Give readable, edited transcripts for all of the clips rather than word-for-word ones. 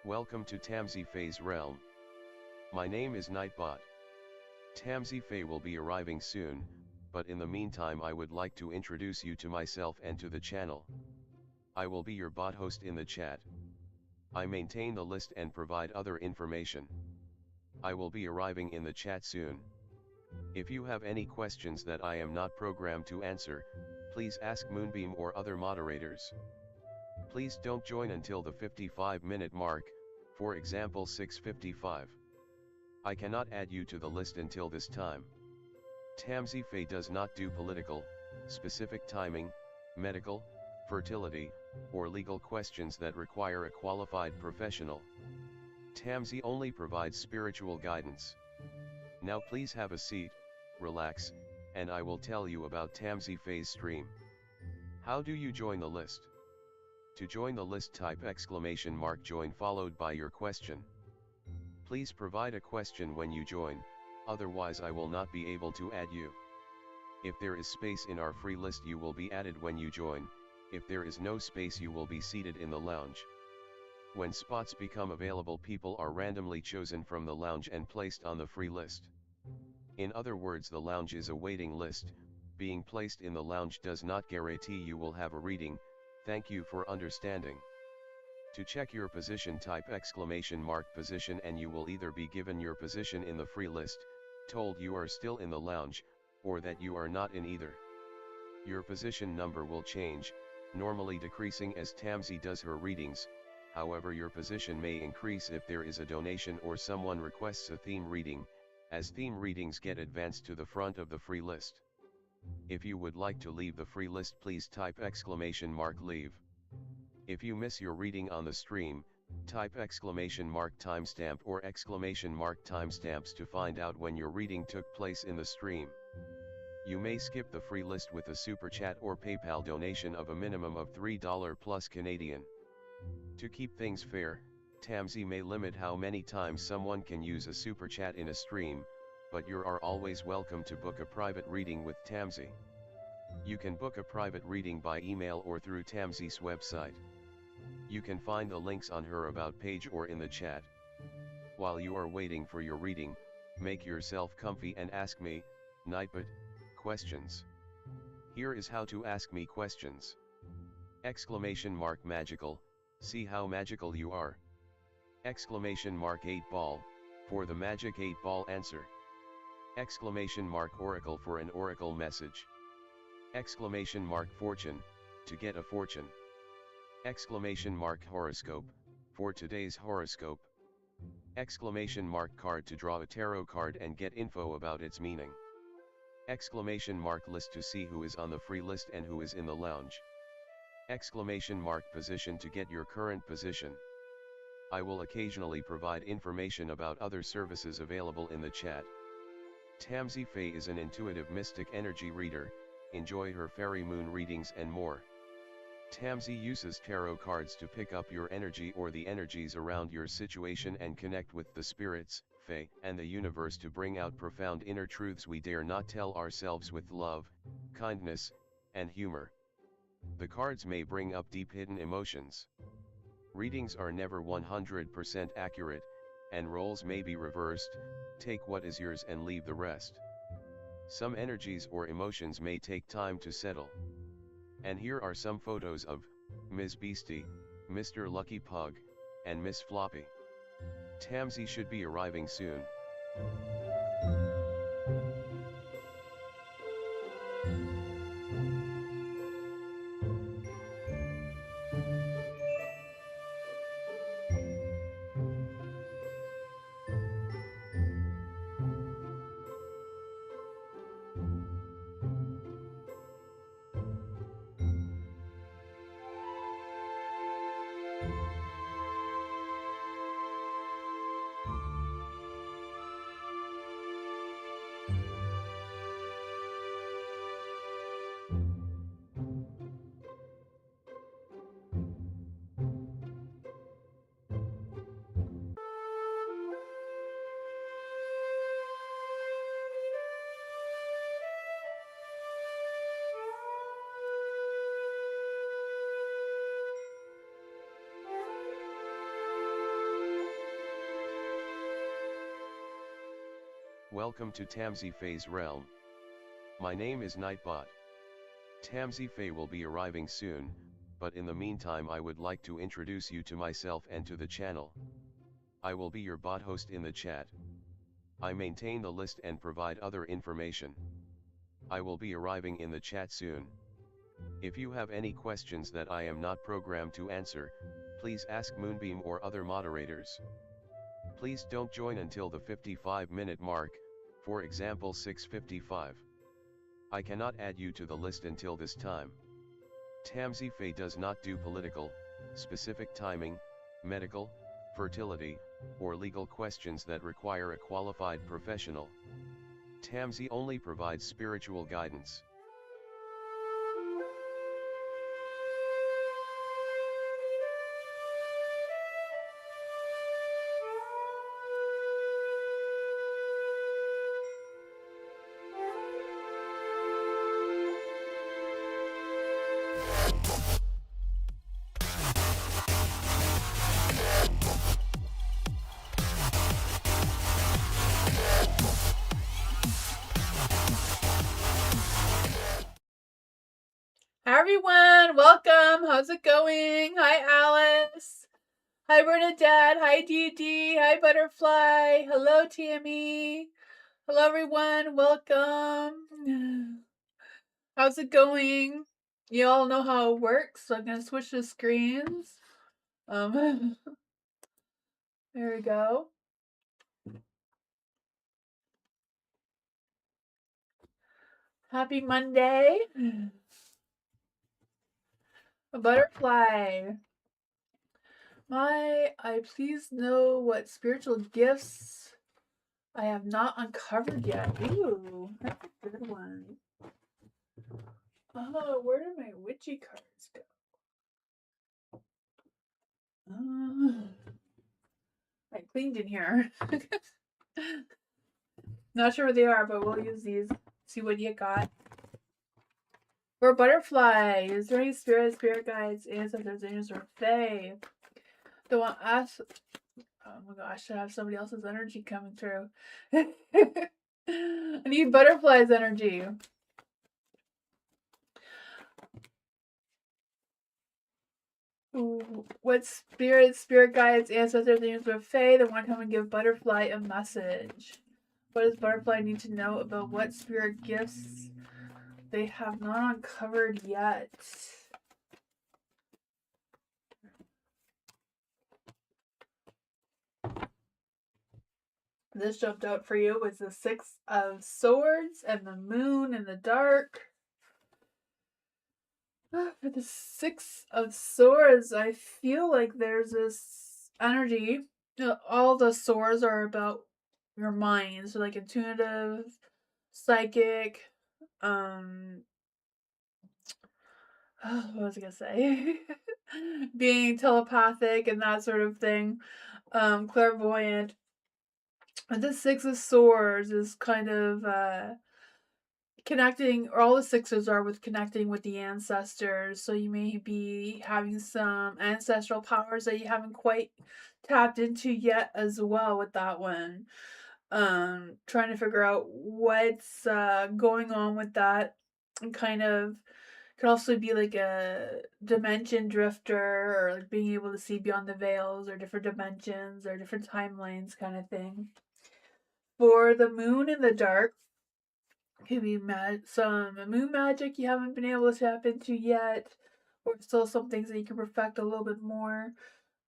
Welcome to Tamsy Fae's realm. My name is Nightbot. Tamsy Fae will be arriving soon, but in the meantime I would like to introduce you to myself and to the channel. I will be your bot host in the chat. I maintain the list and provide other information. I will be arriving in the chat soon. If you have any questions that I am not programmed to answer, please ask Moonbeam or other moderators. Please don't join until the 55-minute mark, for example 6:55. I cannot add you to the list until this time. Tamsy Fae does not do political, specific timing, medical, fertility, or legal questions that require a qualified professional. Tamsy only provides spiritual guidance. Now please have a seat, relax, and I will tell you about Tamsy Fae's stream. How do you join the list? To join the list, type !join followed by your question. Please provide a question when you join, otherwise I will not be able to add you. If there is space in our free list you will be added when you join, if there is no space you will be seated in the lounge. When spots become available, people are randomly chosen from the lounge and placed on the free list. In other words, the lounge is a waiting list. Being placed in the lounge does not guarantee you will have a reading. Thank you for understanding. To check your position, type !position and you will either be given your position in the free list, told you are still in the lounge, or that you are not in either. Your position number will change, normally decreasing as Tamsy does her readings. However, your position may increase if there is a donation or someone requests a theme reading, as theme readings get advanced to the front of the free list. If you would like to leave the free list, please type !leave. If you miss your reading on the stream, type !timestamp or !timestamps to find out when your reading took place in the stream. You may skip the free list with a super chat or PayPal donation of a minimum of $3 plus Canadian. To keep things fair, Tamsy may limit how many times someone can use a super chat in a stream, but you are always welcome to book a private reading with Tamsy. You can book a private reading by email or through Tamsy's website. You can find the links on her about page or in the chat. While you are waiting for your reading, make yourself comfy and ask me, Nightbot, questions. Here is how to ask me questions. !magical, see how magical you are. !8ball, for the magic 8-ball answer. !oracle for an oracle message. !fortune, to get a fortune. !horoscope, for today's horoscope. !card to draw a tarot card and get info about its meaning. !list to see who is on the free list and who is in the lounge. !position to get your current position. I will occasionally provide information about other services available in the chat. Tamsy Fae is an intuitive mystic energy reader. Enjoy her fairy moon readings and more. Tamsy uses tarot cards to pick up your energy or the energies around your situation and connect with the spirits, Fae, and the universe to bring out profound inner truths we dare not tell ourselves with love, kindness, and humor. The cards may bring up deep hidden emotions. Readings are never 100% accurate, and roles may be reversed. Take what is yours and leave the rest. Some energies or emotions may take time to settle. And here are some photos of Ms. Beastie, Mr. Lucky Pug, and Miss Floppy. Tamsy should be arriving soon. Welcome to Tamsy Fae's realm. My name is Nightbot. Tamsy Fae will be arriving soon, but in the meantime I would like to introduce you to myself and to the channel. I will be your bot host in the chat. I maintain the list and provide other information. I will be arriving in the chat soon. If you have any questions that I am not programmed to answer, please ask Moonbeam or other moderators. Please don't join until the 55-minute mark, for example 6:55. I cannot add you to the list until this time. Tamsy Fae does not do political, specific timing, medical, fertility, or legal questions that require a qualified professional. Tamsy only provides spiritual guidance. Hi everyone, welcome. How's it going? Hi Alice. Hi Bernadette. Hi Dee Dee. Hi Butterfly. Hello Tammy. Hello everyone, welcome. How's it going? You all know how it works, so I'm gonna switch the screens. There we go. Happy Monday. A butterfly. I please know what spiritual gifts I have not uncovered yet. Ooh, that's a good one. Oh, where did my witchy cards go? I cleaned in here. Not sure where they are, but we'll use these. See what you got. For butterfly, is there any spirit guides, ancestors, angels, or fae? Don't want us. Oh my gosh, I have somebody else's energy coming through. I need butterfly's energy. Ooh, what spirit guides, ancestors, angels, or fae that want to come and give butterfly a message? What does butterfly need to know about what spirit gifts they have not uncovered yet? This jumped out for you was the Six of Swords and the Moon in the Dark. For the Six of Swords, I feel like there's this energy. All the swords are about your mind, so like intuitive, psychic, what was I gonna say? Being telepathic and that sort of thing, clairvoyant. And the Six of Swords is kind of connecting, or all the sixes are with connecting with the ancestors. So you may be having some ancestral powers that you haven't quite tapped into yet as well with that one. Trying to figure out what's going on with that, and kind of could also be like a dimension drifter, or like being able to see beyond the veils or different dimensions or different timelines kind of thing. For the Moon in the Dark, could be some moon magic you haven't been able to tap into yet, or still some things that you can perfect a little bit more.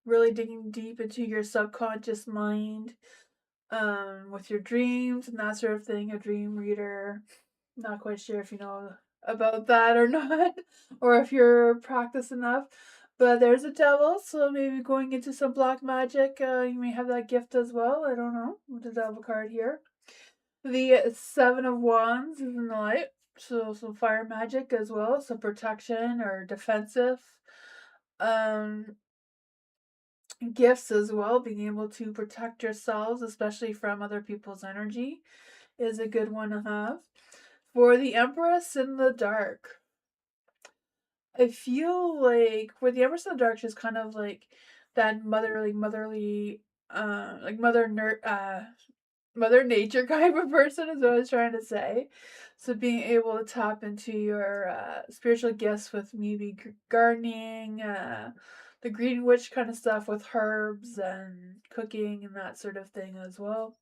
Really digging deep into your subconscious mind, with your dreams and that sort of thing. A dream reader. Not quite sure if you know about that or not, or if you're practiced enough. But there's a devil, so maybe going into some black magic, you may have that gift as well. I don't know with the devil card here. The Seven of Wands is in the light, so some fire magic as well, some protection or defensive gifts as well. Being able to protect yourselves, especially from other people's energy, is a good one to have. For the Empress in the Dark, I feel like for the Empress in the Dark, she's kind of like that motherly, like Mother Nature kind of person is what I was trying to say. So being able to tap into your spiritual gifts with maybe gardening, the green witch kind of stuff with herbs and cooking and that sort of thing as well.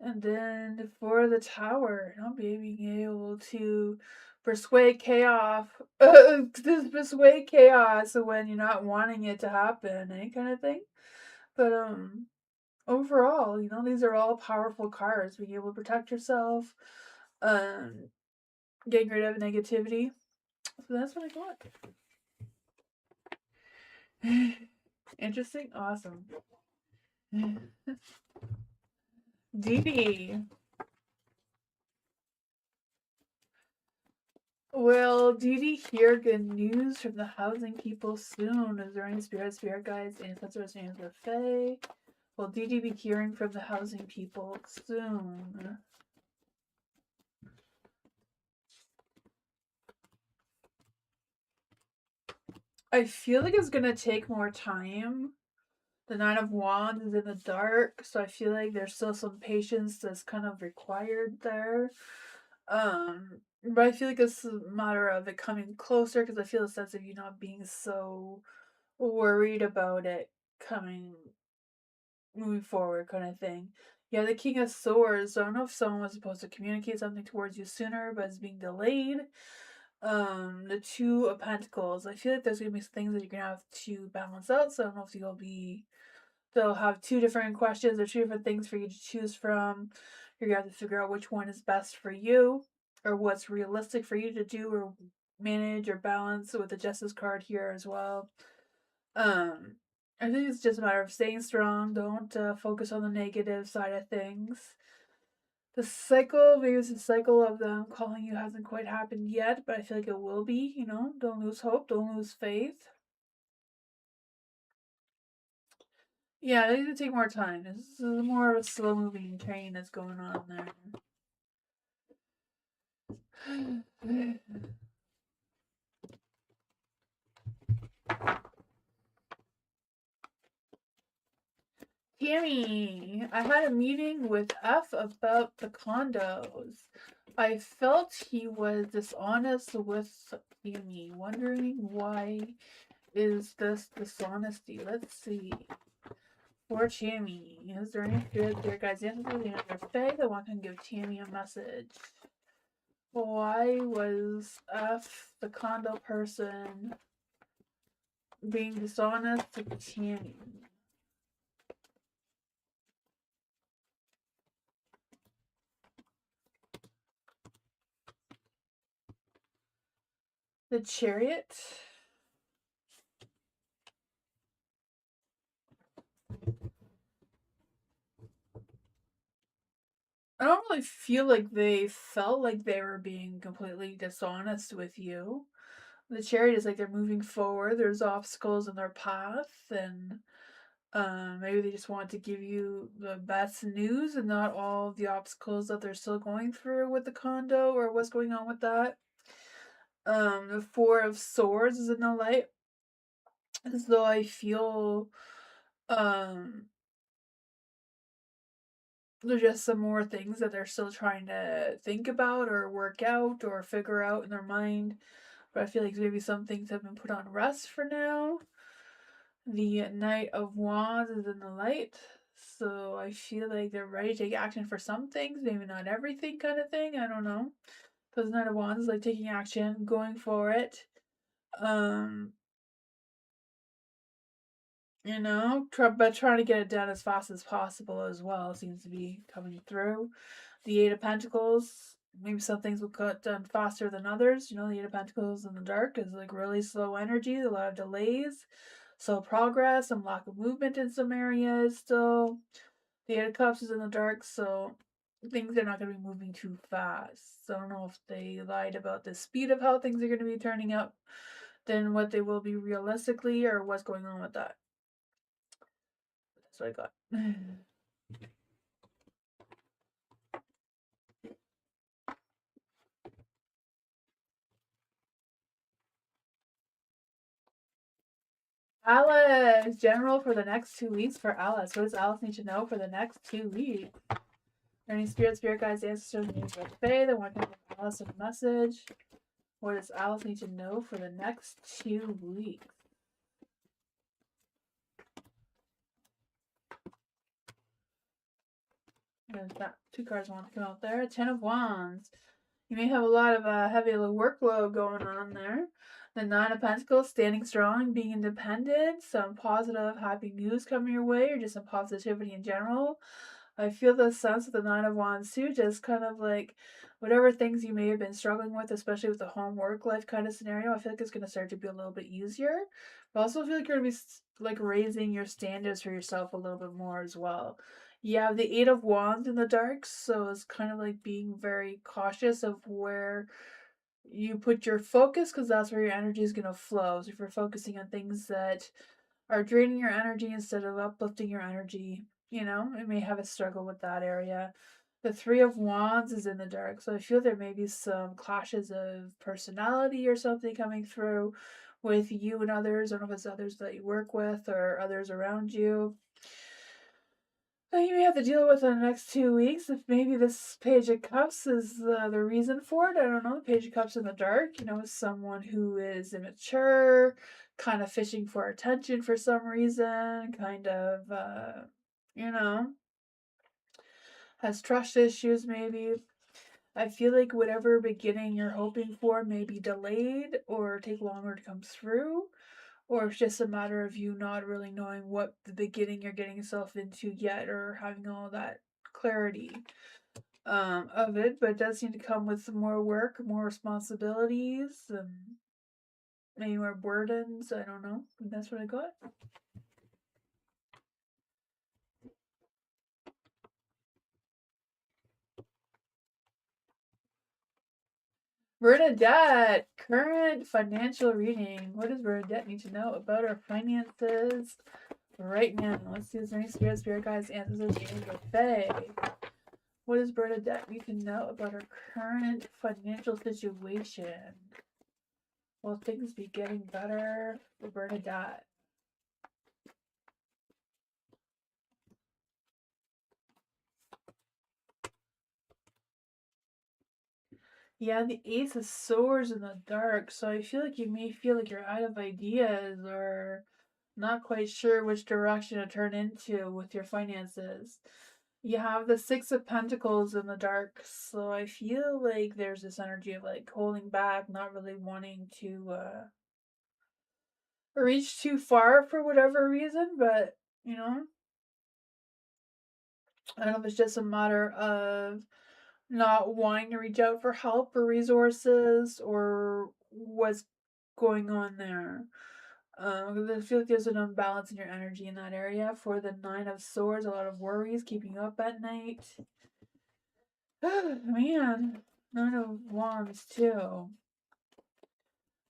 And then for the tower, being able to persuade chaos, persuade chaos when you're not wanting it to happen, kind of thing. But overall, these are all powerful cards. Being able to protect yourself, um, getting rid of negativity. So that's what I got. Interesting, awesome. Dee Dee. Will Dee Dee hear good news from the housing people soon? Is there any spirit guides, ancestors, names of Fae? Will Dee Dee be hearing from the housing people soon? I feel like it's gonna take more time. The Nine of Wands is in the dark, so I feel like there's still some patience that's kind of required there. But I feel like it's a matter of it coming closer because I feel a sense of you not being so worried about it coming moving forward kind of thing. Yeah, the King of Swords. So I don't know if someone was supposed to communicate something towards you sooner, but it's being delayed. The Two of Pentacles. I feel like there's gonna be things that you're gonna have to balance out. So I don't know if they'll have two different questions or two different things for you to choose from. You're gonna have to figure out which one is best for you or what's realistic for you to do or manage or balance with the Justice card here as well. Um, I think it's just a matter of staying strong. Don't focus on the negative side of things. The cycle, maybe it's a cycle of them calling you hasn't quite happened yet, but I feel like it will be, Don't lose hope, don't lose faith. Yeah, they need to take more time. This is more of a slow moving train that's going on there. Tammy, I had a meeting with F about the condos. I felt he was dishonest with Tammy, wondering why is this dishonesty. Let's see. For Tammy, is there any good dear guys answers in their Fae that want to give Tammy a message? Why was F the condo person being dishonest to Tammy? The Chariot. I don't really feel like they felt like they were being completely dishonest with you. The Chariot is like they're moving forward. There's obstacles in their path, and maybe they just want to give you the best news and not all the obstacles that they're still going through with the condo or what's going on with that. The Four of Swords is in the light, as though I feel um there's just some more things that they're still trying to think about or work out or figure out in their mind. But I feel like maybe some things have been put on rest for now. The Knight of Wands is in the light. So I feel like they're ready to take action for some things, maybe not everything kind of thing. I don't know. Because Knight of Wands is like taking action, going for it. Um, but trying to get it done as fast as possible as well seems to be coming through. The Eight of Pentacles, maybe some things will get done faster than others. The Eight of Pentacles in the dark is like really slow energy, a lot of delays, slow progress, some lack of movement in some areas still. The Eight of Cups is in the dark, so things are not going to be moving too fast. So I don't know if they lied about the speed of how things are going to be turning up than what they will be realistically or what's going on with that. That's what I got. Alice, general for the next 2 weeks for Alice. What does Alice need to know for the next 2 weeks? Any spirit guides, ancestors, and the Fae that want to give Alice a message? What does Alice need to know for the next 2 weeks? There's that 2 cards want to come out there. 10 of Wands. You may have a lot of heavy workload going on there. The 9 of Pentacles, standing strong, being independent, some positive, happy news coming your way, or just some positivity in general. I feel the sense of the 9 of Wands too, just kind of like whatever things you may have been struggling with, especially with the home work life kind of scenario, I feel like it's going to start to be a little bit easier. But I also feel like you're going to be like raising your standards for yourself a little bit more as well. You have the 8 of Wands in the dark, so it's kind of like being very cautious of where you put your focus, because that's where your energy is going to flow. So if you're focusing on things that are draining your energy instead of uplifting your energy, you may have a struggle with that area. The 3 of Wands is in the dark, so I feel there may be some clashes of personality or something coming through with you and others. I don't know if it's others that you work with or others around you that you may have to deal with in the next 2 weeks. If maybe this Page of Cups is the reason for it, I don't know. The Page of Cups in the dark, is someone who is immature, kind of fishing for attention for some reason, kind of, you know, has trust issues maybe. I feel like whatever beginning you're hoping for may be delayed or take longer to come through, or it's just a matter of you not really knowing what the beginning you're getting yourself into yet, or having all that clarity of it. But it does seem to come with some more work, more responsibilities, maybe more burdens. I don't know. That's what I got. Bernadette, current financial reading. What does Bernadette need to know about her finances right now? Let's see if there's any spirit guides, answers, or Fae. What does Bernadette need to know about her current financial situation? Will things be getting better for Bernadette? Yeah, the Ace of Swords in the dark, so I feel like you may feel like you're out of ideas or not quite sure which direction to turn into with your finances. You have the Six of Pentacles in the dark, so I feel like there's this energy of like holding back, not really wanting to reach too far for whatever reason, but I don't know if it's just a matter of not wanting to reach out for help or resources or what's going on there. I feel like there's an imbalance in your energy in that area. For the Nine of Swords, a lot of worries keeping you up at night. Man, Nine of Wands too.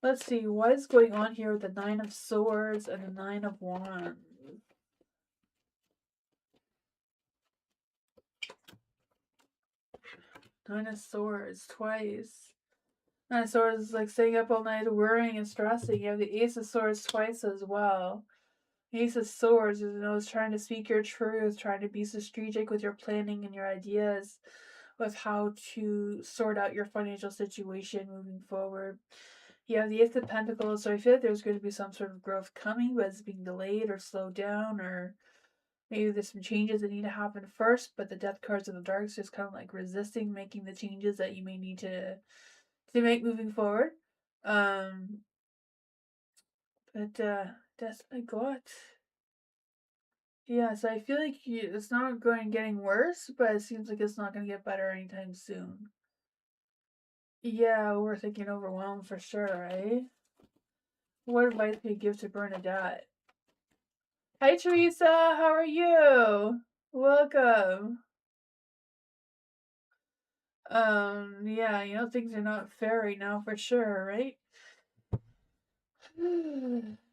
Let's see, what is going on here with the Nine of Swords and the Nine of Wands? Nine of Swords twice. Nine of Swords is like staying up all night worrying and stressing. You have the Ace of Swords twice as well. Ace of Swords is trying to speak your truth, trying to be strategic with your planning and your ideas with how to sort out your financial situation moving forward. You have the Ace of Pentacles, so I feel like there's going to be some sort of growth coming, but it's being delayed or slowed down, or maybe there's some changes that need to happen first, but the Death cards in the dark is just kind of like resisting making the changes that you may need to make moving forward. But that's what I got. Yeah, so I feel like it's not getting worse, but it seems like it's not going to get better anytime soon. Yeah, we're thinking overwhelmed for sure, right? What advice could you give to Bernadette? Hi, Teresa. How are you? Welcome. Yeah, things are not fair right now for sure, right?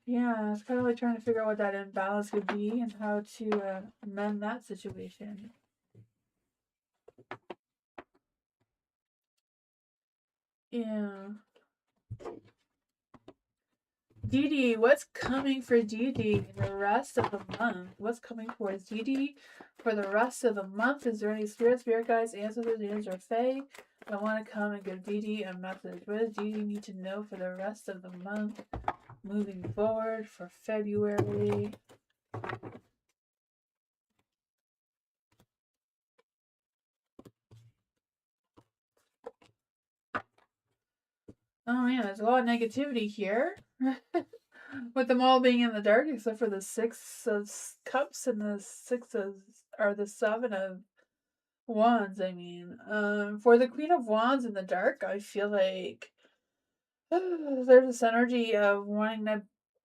Yeah, it's kind of like trying to figure out what that imbalance could be and how to amend that situation. Yeah. Dee Dee, what's coming for Dee Dee the rest of the month? What's coming towards Dee Dee for the rest of the month? Is there any spirit guides, ancestors, or fae that want to come and give Dee Dee a message? What does Dee Dee need to know for the rest of the month? Moving forward for February. Oh man, there's a lot of negativity here. With them all being in the dark, except for the Six of Cups and the Six of, or the Seven of Wands, I mean. For the Queen of Wands in the dark, I feel like there's this energy of wanting to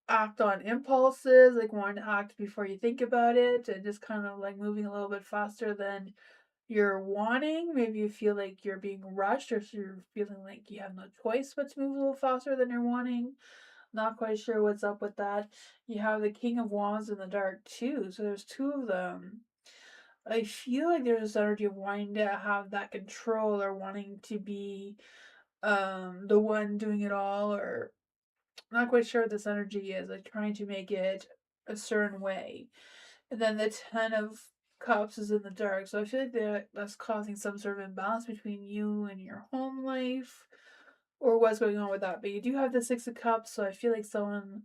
act on impulses, like wanting to act before you think about it, and just kind of like moving a little bit faster than you're wanting. Maybe you feel like you're being rushed, or you're feeling like you have no choice but to move a little faster than you're wanting. Not quite sure what's up with that. You have the King of Wands in the dark too, so there's two of them. I feel like there's this energy of wanting to have that control or wanting to be the one doing it all, or not quite sure what this energy is, like trying to make it a certain way. And then the Ten of Cups is in the dark, so I feel like that's causing some sort of imbalance between you and your home life, or what's going on with that. But you do have the Six of Cups, so I feel like someone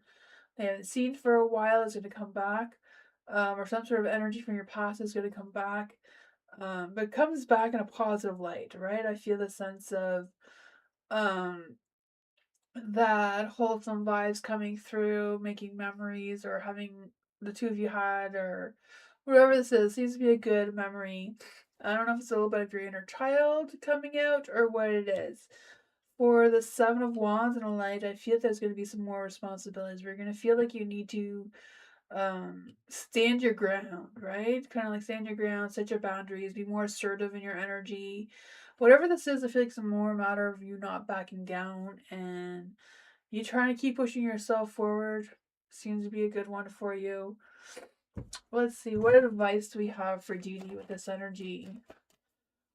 they haven't seen for a while is going to come back, or some sort of energy from your past is going to come back, but it comes back in a positive light, right? I feel the sense of um, that wholesome vibes coming through, making memories, or having the two of you had, or whatever this is, seems to be a good memory. I don't know if it's a little bit of your inner child coming out or what it is. For the Seven of Wands and a Light, I feel there's going to be some more responsibilities. We're going to feel like you need to stand your ground, right? Kind of like stand your ground, set your boundaries, be more assertive in your energy. Whatever this is, I feel like it's a more matter of you not backing down and you trying to keep pushing yourself forward. Seems to be a good one for you. Let's see, what advice do we have for Dee Dee with this energy?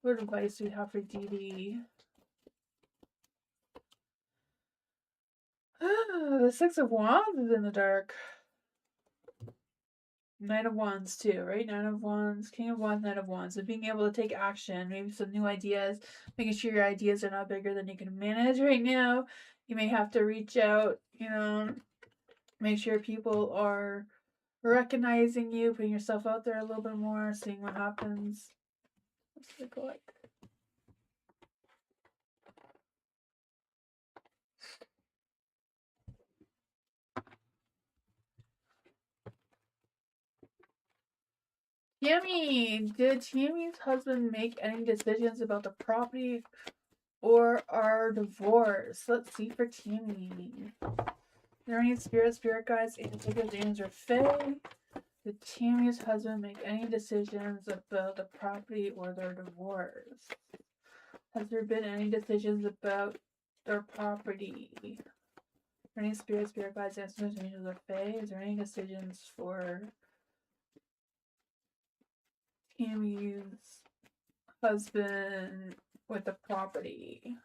What advice do we have for Dee Dee? The Six of Wands is in the dark. Knight of Wands too, right? Knight of Wands, King of Wands, Knight of Wands. So being able to take action, maybe some new ideas, making sure your ideas are not bigger than you can manage right now. You may have to reach out, make sure people are recognizing you, putting yourself out there a little bit more, seeing what happens. Let's take a look. Tammy, did Tammy's husband make any decisions about the property or our divorce? Let's see for Tammy. Are there any spirit guides, angels, or fae? Did Tammy's husband make any decisions about the property or their divorce? Has there been any decisions about their property? Any spirit guides, ancestors, angels, or fae? Is there any decisions for Tammy's husband with the property?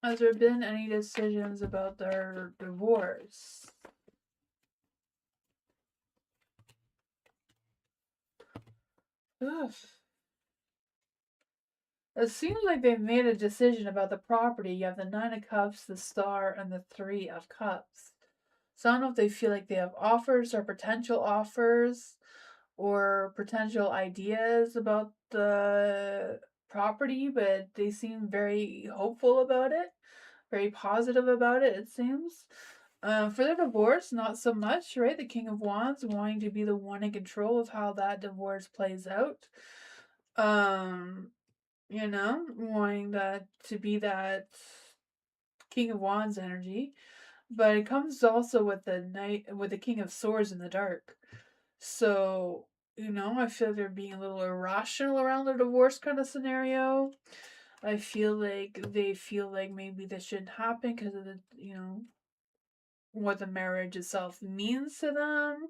Has there been any decisions about their divorce? Ugh. It seems like they've made a decision about the property. You have the Nine of Cups, the Star, and the Three of Cups. So I don't know if they feel like they have offers or potential offers or potential ideas about the property, but they seem very hopeful about it, very positive about it, it seems. For the divorce, not so much, right? The King of Wands wanting to be the one in control of how that divorce plays out. Um, wanting that to be that King of Wands energy. But it comes also with the King of Swords in the dark. So, I feel they're being a little irrational around the divorce kind of scenario. I feel like they feel like maybe this shouldn't happen because of what the marriage itself means to them.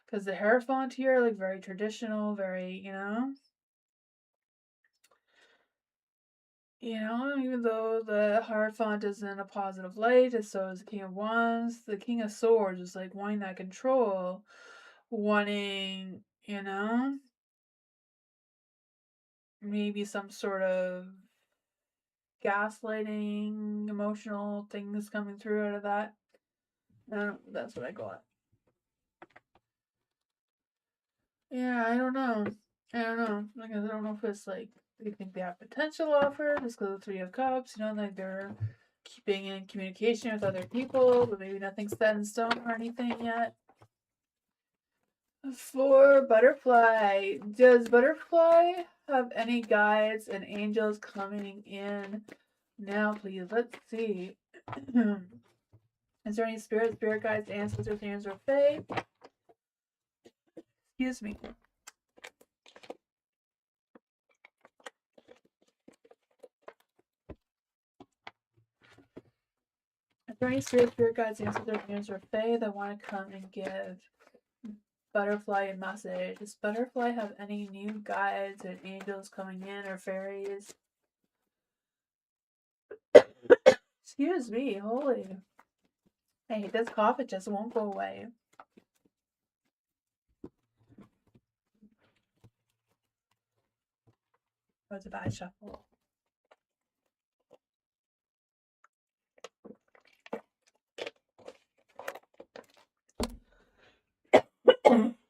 Because the Hierophant here, like very traditional, very. You know, even though the Hierophant is in a positive light, and so is the King of Wands, the King of Swords is like wanting that control, wanting, you know, maybe some sort of gaslighting, emotional things coming through out of that. I don't know, that's what I got. Yeah, I don't know. I don't know. Like, I don't know if it's like they think they have potential offer just because of the Three of Cups, you know, like they're keeping in communication with other people, but maybe nothing's set in stone or anything yet. For Butterfly, does Butterfly have any guides and angels coming in now, please? Let's see. Is there any spirit guides, ancestors, angels, or fae? Excuse me. Is there any spirit guides, ancestors, angels, or fae that want to come and give Butterfly a message? Does Butterfly have any new guides and angels coming in, or fairies? Excuse me, holy. I hate this cough, it just won't go away. That was a bad shuffle.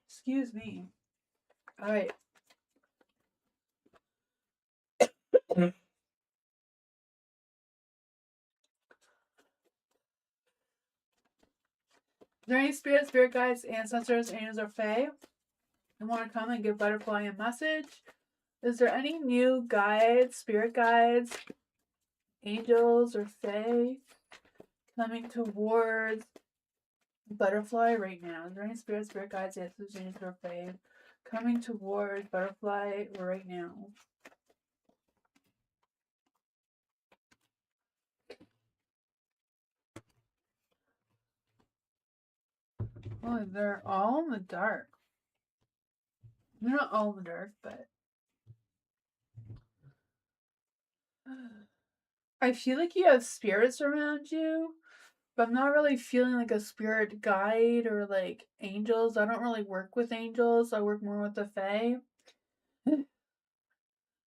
Excuse me. All right. Is there any spirit guides, ancestors, angels, or fae who want to come and give Butterfly a message? Is there any new guides, spirit guides, angels, or fae coming towards Butterfly right now? Is there any spirit guides, ancestors, angels, or fae coming towards Butterfly right now? Oh, they're all in the dark. They're not all in the dark, but I feel like you have spirits around you, but I'm not really feeling like a spirit guide or like angels. I don't really work with angels. I work more with the fae.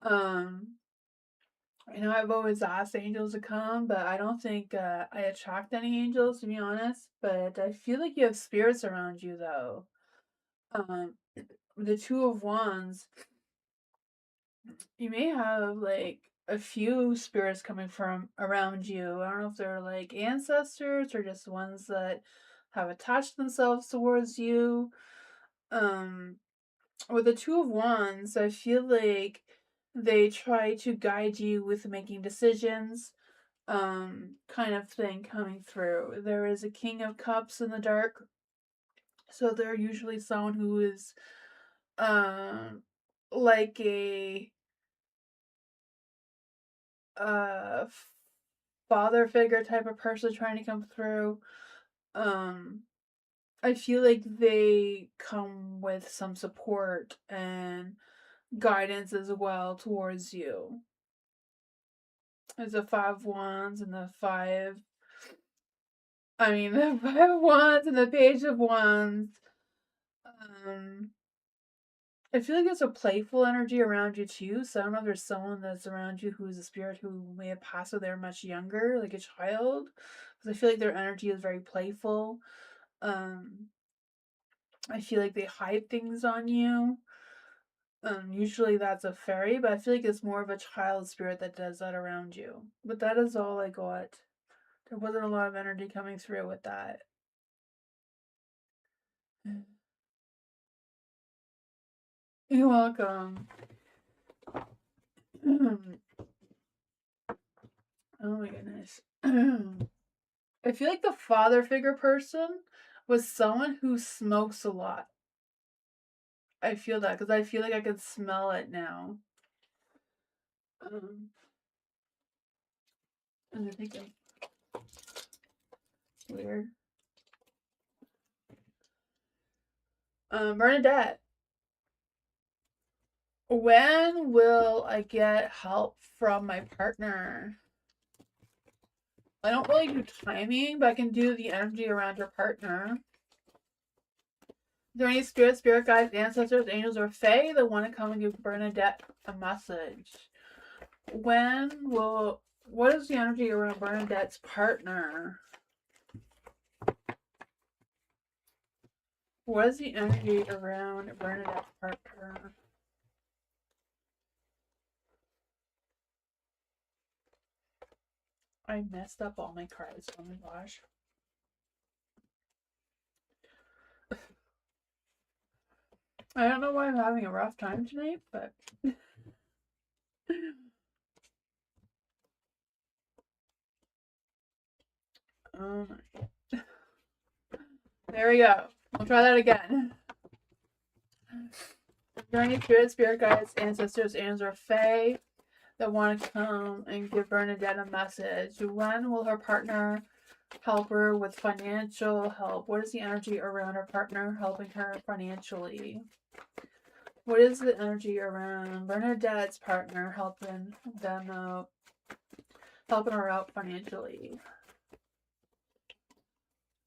um, I know I've always asked angels to come, but I don't think I attract any angels, to be honest. But I feel like you have spirits around you, though. Um, the Two of Wands, you may have like a few spirits coming from around you. I don't know if they're like ancestors or just ones that have attached themselves towards you. Um, with the Two of Wands, I feel like they try to guide you with making decisions, kind of thing coming through. There is a King of Cups in the dark, so they're usually someone who is, um, like a uh father figure type of person trying to come through. Um, I feel like they come with some support and guidance as well towards you. There's the Five of Wands and the five. I mean, the Five of Wands and the Page of Wands. Um, I feel like there's a playful energy around you too. So I don't know if there's someone that's around you who is a spirit who may have passed away there much younger, like a child. Because I feel like their energy is very playful. Um, I feel like they hide things on you. Usually that's a fairy, but I feel like it's more of a child spirit that does that around you. But that is all I got. There wasn't a lot of energy coming through with that. You're welcome. Oh my goodness. I feel like the father figure person was someone who smokes a lot. I feel that because I feel like I can smell it now. Um, and I think weird. Bernadette. When will I get help from my partner? I don't really do timing, but I can do the energy around your partner. Is there any spirit guides, ancestors, angels, or fae that want to come and give Bernadette a message? What is the energy around Bernadette's partner? What is the energy around Bernadette's partner? I messed up all my cards. Oh my gosh. I don't know why I'm having a rough time tonight, but there we go. I'll try that again. Is there any spirit guides, ancestors, angels, or fae that want to come and give Bernadette a message? When will her partner help her with financial help? What is the energy around her partner helping her financially? What is the energy around Bernadette's partner helping them out, helping her out financially?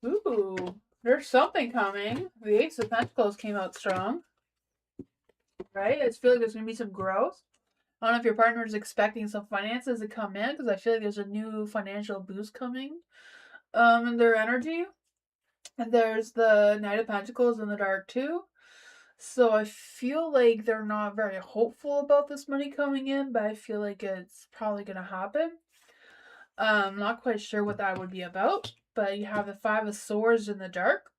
Ooh, there's something coming. The Ace of Pentacles came out strong, right? I just feel like there's gonna be some growth. I don't know if your partner is expecting some finances to come in, because I feel like there's a new financial boost coming in their energy. And there's the Knight of Pentacles in the dark too. So I feel like they're not very hopeful about this money coming in, but I feel like it's probably going to happen. I'm not quite sure what that would be about, but you have the Five of Swords in the dark.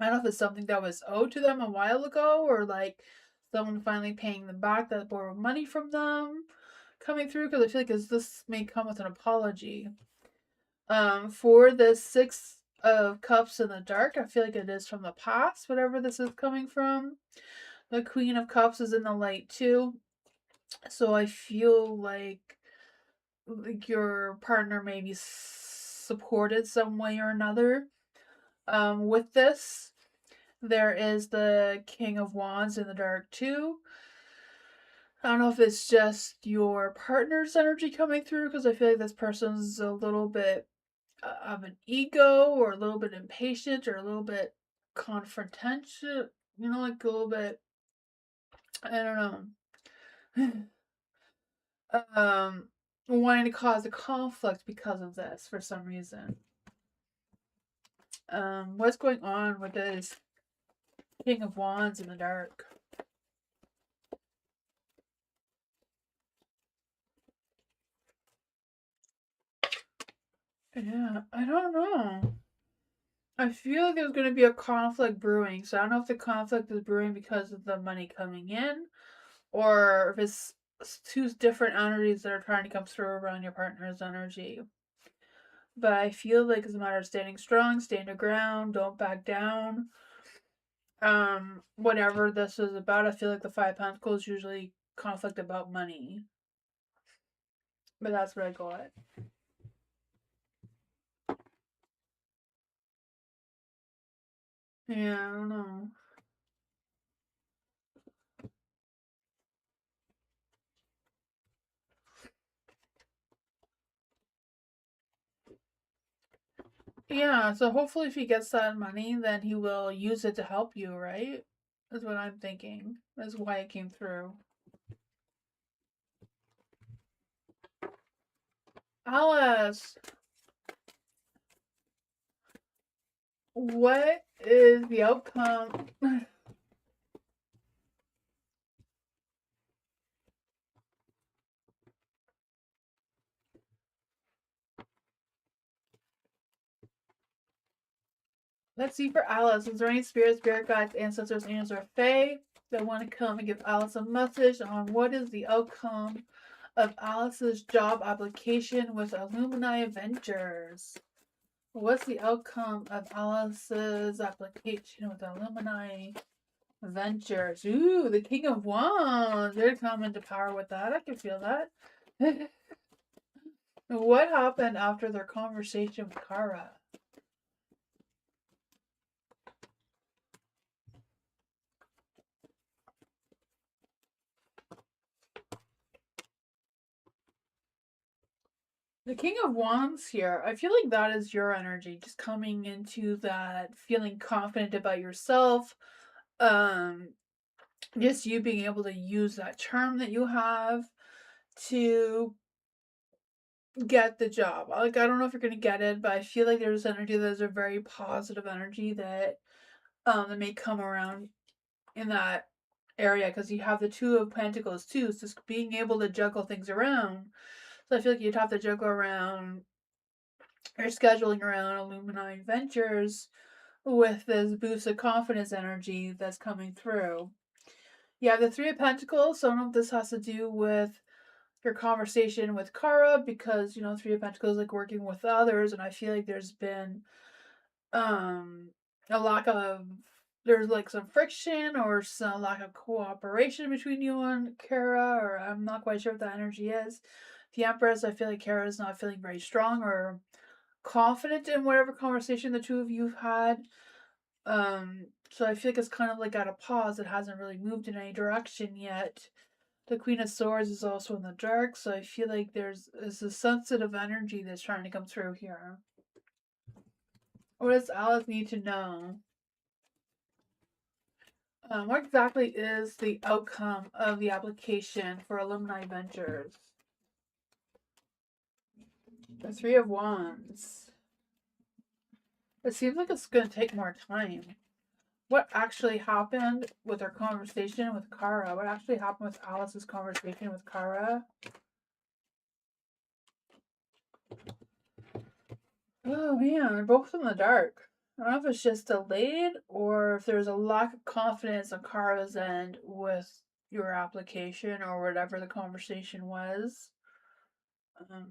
I don't know if it's something that was owed to them a while ago, or like someone finally paying them back that borrowed money from them coming through, because I feel like this may come with an apology. For the Six of Cups in the dark, I feel like it is from the past, whatever this is coming from. The Queen of Cups is in the light too. So I feel like your partner may be supported some way or another. With this, there is the King of Wands in the dark too. I don't know if it's just your partner's energy coming through, because I feel like this person's a little bit of an ego, or a little bit impatient, or a little bit confrontation, like a little bit, I don't know, wanting to cause a conflict because of this for some reason. What's going on with this King of Wands in the dark? Yeah, I don't know. I feel like there's going to be a conflict brewing. So I don't know if the conflict is brewing because of the money coming in, or if it's two different energies that are trying to come through around your partner's energy. But I feel like it's a matter of standing strong, stand your ground, don't back down. Whatever this is about, I feel like the Five of Pentacles usually conflict about money. But that's what I got. Yeah, I don't know. Yeah, so hopefully if he gets that money, then he will use it to help you, right? That's what I'm thinking. That's why it came through. Alice, what is the outcome? Let's see for Alice. Is there any spirit guides, ancestors, angels, or fae that want to come and give Alice a message on what is the outcome of Alice's job application with Illuminati Ventures? What's the outcome of Alice's application with Illuminati Ventures? Ooh, the King of Wands. They're coming to power with that. I can feel that. What happened after their conversation with Kara? The King of Wands here, I feel like that is your energy, just coming into that feeling confident about yourself. Um, just you being able to use that charm that you have to get the job. Like, I don't know if you're gonna get it, but I feel like there's energy that is a very positive energy that may come around in that area because you have the Two of Pentacles too. So just being able to juggle things around. So I feel like you'd have to juggle around or scheduling around Illuminati Ventures with this boost of confidence energy that's coming through. You have the Three of Pentacles, so I don't know if this has to do with your conversation with Kara because, Three of Pentacles like working with others, and I feel like there's been um a lack of there's like some friction or some lack of cooperation between you and Kara, or I'm not quite sure what the energy is. The Empress, I feel like Kara is not feeling very strong or confident in whatever conversation the two of you have had. So I feel like it's kind of like at a pause. It hasn't really moved in any direction yet. The Queen of Swords is also in the dark, so I feel like there's a sensitive energy that's trying to come through here. What does Alice need to know? What exactly is the outcome of the application for Alumni Ventures? The Three of Wands. It seems like it's going to take more time. What actually happened with her conversation with Kara? What actually happened with Alice's conversation with Kara? Oh man, they're both in the dark. I don't know if it's just delayed or if there's a lack of confidence on Kara's end with your application or whatever the conversation was. Um,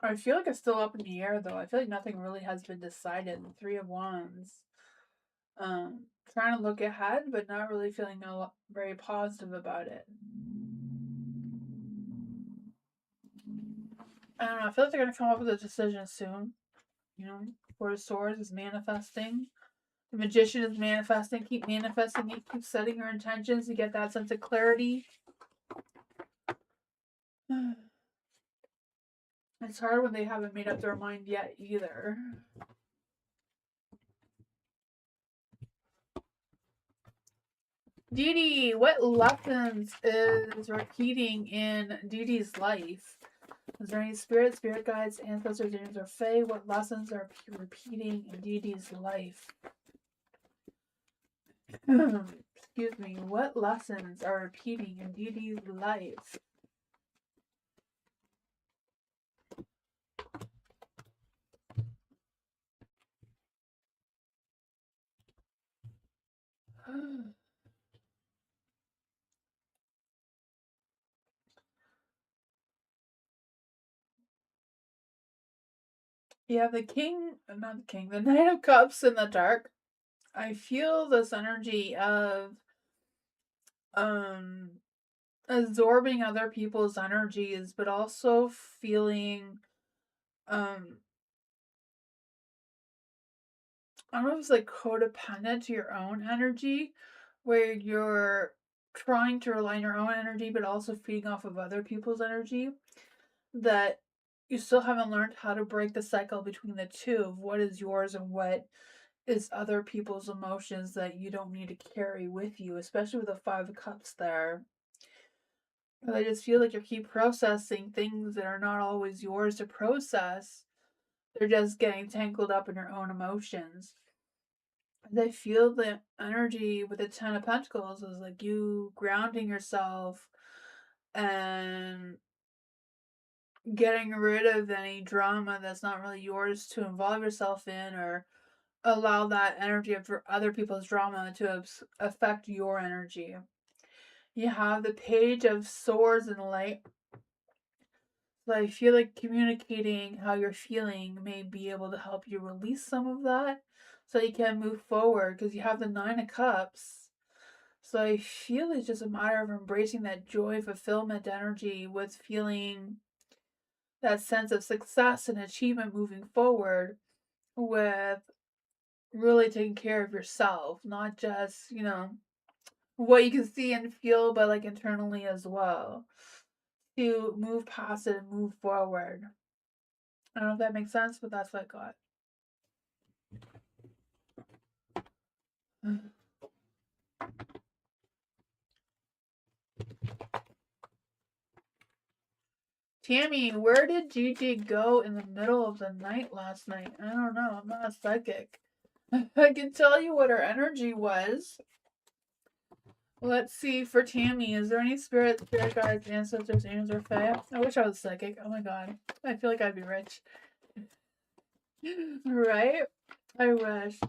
I feel like it's still up in the air though. I feel like nothing really has been decided. The Three of Wands. Trying to look ahead, but not really feeling very positive about it. I don't know. I feel like they're gonna come up with a decision soon. Four of Swords is manifesting. The Magician is manifesting. Keep manifesting it. Keep setting your intentions to get that sense of clarity. It's hard when they haven't made up their mind yet either. Dee Dee, what lessons is repeating in Dee Dee's life? Is there any spirit guides, ancestors, angels, or fae? What lessons are repeating in Dee Dee's life? Excuse me. What lessons are repeating in Dee Dee's life? Yeah, not the king, the Knight of Cups in the dark. I feel this energy of um absorbing other people's energies, but also feeling um I don't know if it's like codependent to your own energy, where you're trying to rely on your own energy, but also feeding off of other people's energy. That you still haven't learned how to break the cycle between the two of what is yours and what is other people's emotions that you don't need to carry with you, especially with the Five of Cups there. I just feel like you keep processing things that are not always yours to process. They're just getting tangled up in your own emotions. I feel the energy with the Ten of Pentacles is like you grounding yourself and getting rid of any drama that's not really yours to involve yourself in or allow that energy of other people's drama to affect your energy. You have the Page of Swords and Light. So I feel like communicating how you're feeling may be able to help you release some of that so you can move forward because you have the Nine of Cups. So I feel it's just a matter of embracing that joy, fulfillment energy with feeling that sense of success and achievement moving forward with really taking care of yourself, not just, what you can see and feel, but like internally as well. to move past it and move forward. I don't know if that makes sense, but that's what I got. Tammy, where did Gigi go in the middle of the night last night? I don't know. I'm not a psychic. I can tell you what her energy was. Let's see for Tammy. Is there any spirit guides, ancestors, angels, or fae? I wish I was psychic. Oh my god. I feel like I'd be rich. Right? I wish.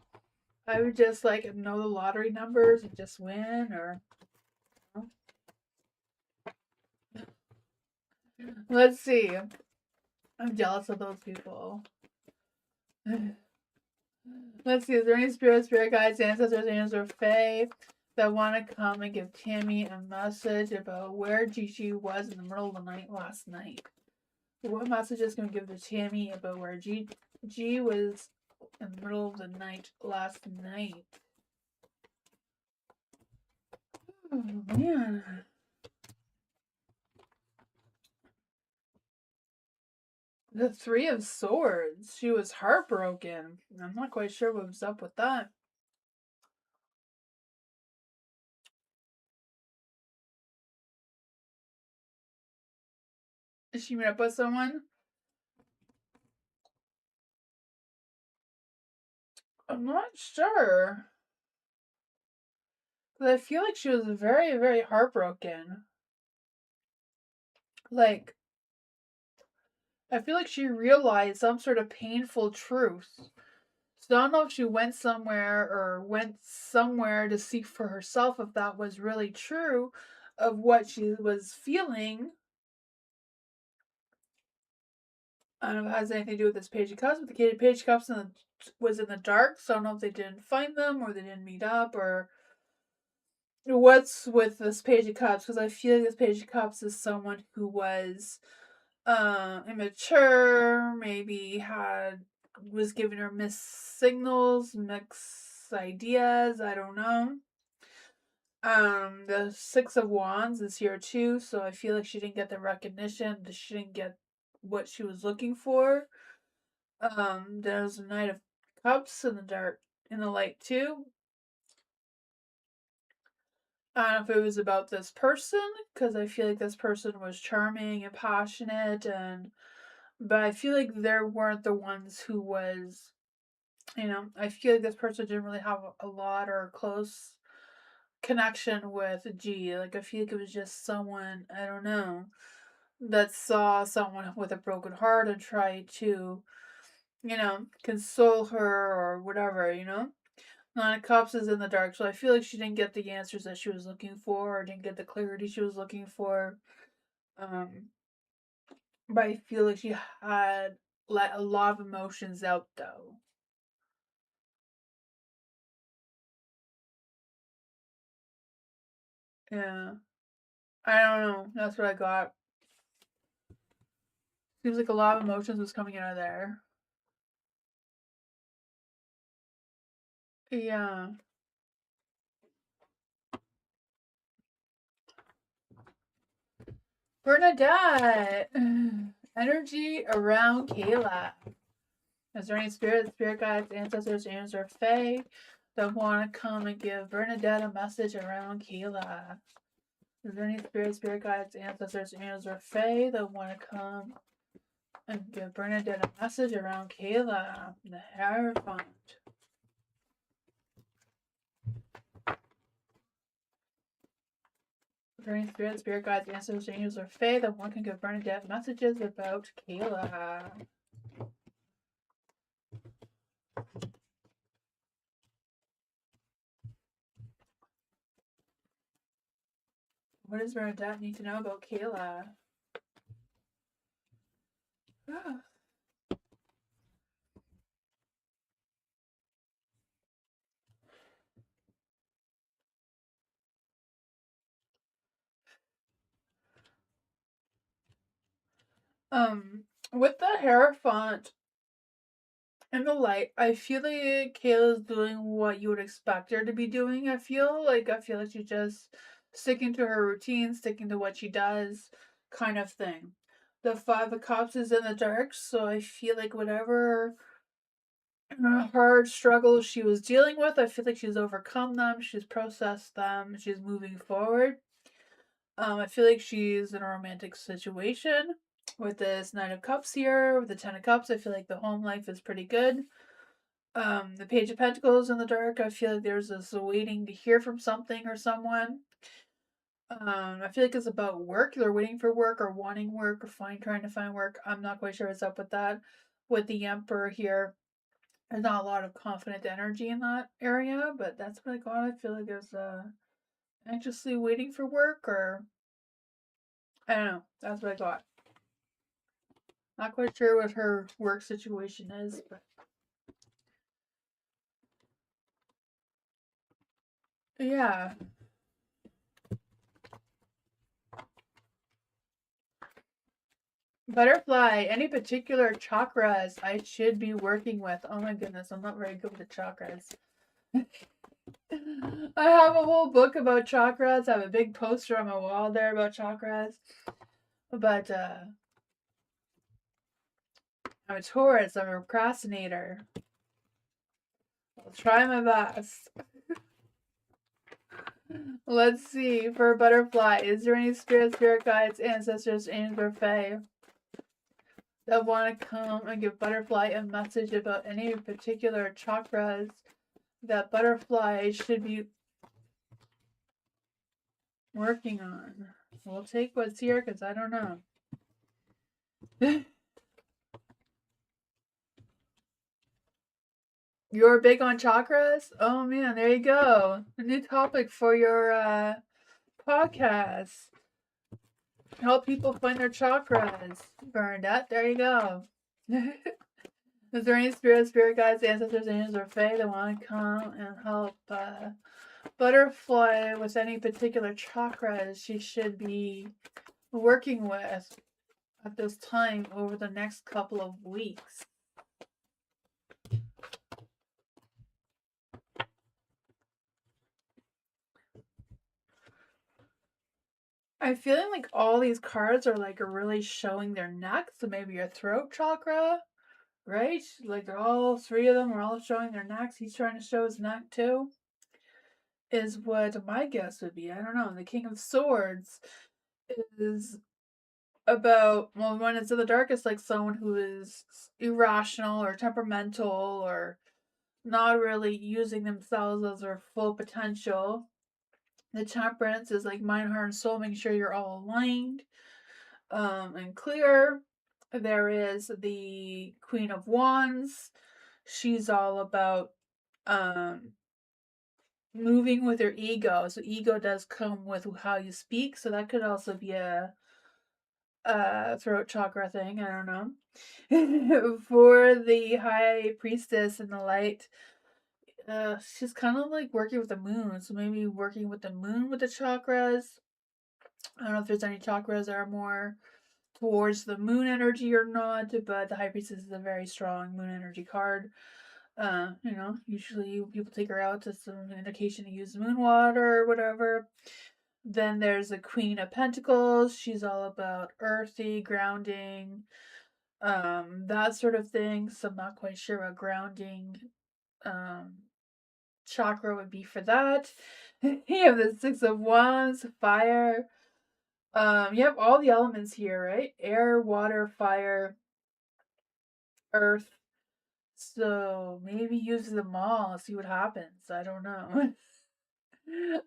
I would just like know the lottery numbers and just win, or let's see. I'm jealous of those people. Let's see. Is there any spirit guides, ancestors, angels, or fae that want to come and give Tammy a message about where Gigi was in the middle of the night last night? What message is going to give to Tammy about where G was in the middle of the night last night? Oh man. The Three of Swords. She was heartbroken. I'm not quite sure what was up with that. Did she meet up with someone? I'm not sure. But I feel like she was very, very heartbroken. Like, I feel like she realized some sort of painful truth. So I don't know if she went somewhere to see for herself if that was really true of what she was feeling. I don't know if it has anything to do with this Page of Cups, but the Page of Cups was in the dark, so I don't know if they didn't find them or they didn't meet up or what's with this Page of Cups, because I feel like this Page of Cups is someone who was immature, maybe was giving her mixed signals, mixed ideas, I don't know. The Six of Wands is here too, so I feel like she didn't get the recognition, she didn't get what she was looking for. There's a Knight of Cups in the light too. I don't know if it was about this person, because I feel like this person was charming and passionate, but I feel like there weren't the ones who was, I feel like this person didn't really have a lot or close connection with G. Like, I feel like it was just someone, I don't know, that saw someone with a broken heart and tried to, console her or whatever, Nine of Cups is in the dark, so I feel like she didn't get the answers that she was looking for or didn't get the clarity she was looking for. But I feel like she had let a lot of emotions out, though. Yeah. I don't know. That's what I got. Seems like a lot of emotions was coming out of there. Yeah. Bernadette! Energy around Kayla. Is there any spirit guides, ancestors, angels, or fae that want to come and give Bernadette a message around Kayla? Is there any spirit guides, ancestors, angels, or fae that want to come and give Bernadette a message around Kayla, the Hierophant? Is there any spirit guides, ancestors, angels, or fae that want to give Bernadette messages about Kayla? What does Bernadette need to know about Kayla? With the Hierophant in the light, I feel like Kayla's doing what you would expect her to be doing. I feel like she's just sticking to her routine, sticking to what she does, kind of thing. The Five of Cups is in the dark, so I feel like whatever hard struggles she was dealing with, I feel like she's overcome them, she's processed them, she's moving forward. I feel like she's in a romantic situation with this Nine of Cups here, with the Ten of Cups. I feel like the home life is pretty good. The Page of Pentacles in the dark, I feel like there's this waiting to hear from something or someone. I feel like it's about work. They're waiting for work or wanting work or trying to find work. I'm not quite sure what's up with that. With the Emperor here, there's not a lot of confident energy in that area, but that's what I got. I feel like there's anxiously waiting for work, or I don't know. That's what I got. Not quite sure what her work situation is, but yeah. Butterfly, any particular chakras I should be working with? Oh my goodness, I'm not very good with the chakras. I have a whole book about chakras. I have a big poster on my wall there about chakras. But I'm a Taurus, I'm a procrastinator. I'll try my best. Let's see. For a butterfly, is there any spirit guides, ancestors, angels, or fae that want to come and give butterfly a message about any particular chakras that butterfly should be working on? We'll take what's here because I don't know. You're big on chakras? Oh man, there you go. A new topic for your podcast. Help people find their chakras. Bernadette, there you go. Is there any spirit guides, ancestors, angels, or fae that want to come and help butterfly with any particular chakras she should be working with at this time over the next couple of weeks? I'm feeling like all these cards are like really showing their neck, so maybe your throat chakra, right? Like they're all three of them are all showing their necks. He's trying to show his neck too. Is what my guess would be. I don't know. The King of Swords is about, well, when it's in the darkest, like someone who is irrational or temperamental or not really using themselves as their full potential. The Temperance is like mind, heart, and soul, making sure you're all aligned and clear. There is the Queen of Wands. She's all about moving with your ego. So ego does come with how you speak. So that could also be a throat chakra thing. I don't know. For the High Priestess in the light, she's kind of like working with the moon. So maybe working with the moon with the chakras. I don't know if there's any chakras that are more towards the moon energy or not, but the High Priestess is a very strong moon energy card. Usually people take her out as some indication to use moon water or whatever. Then there's the Queen of Pentacles. She's all about earthy, grounding, that sort of thing. So I'm not quite sure what grounding chakra would be for that. You have the Six of Wands, fire. You have all the elements here, right? Air, water, fire, earth. So maybe use them all, see what happens. I don't know.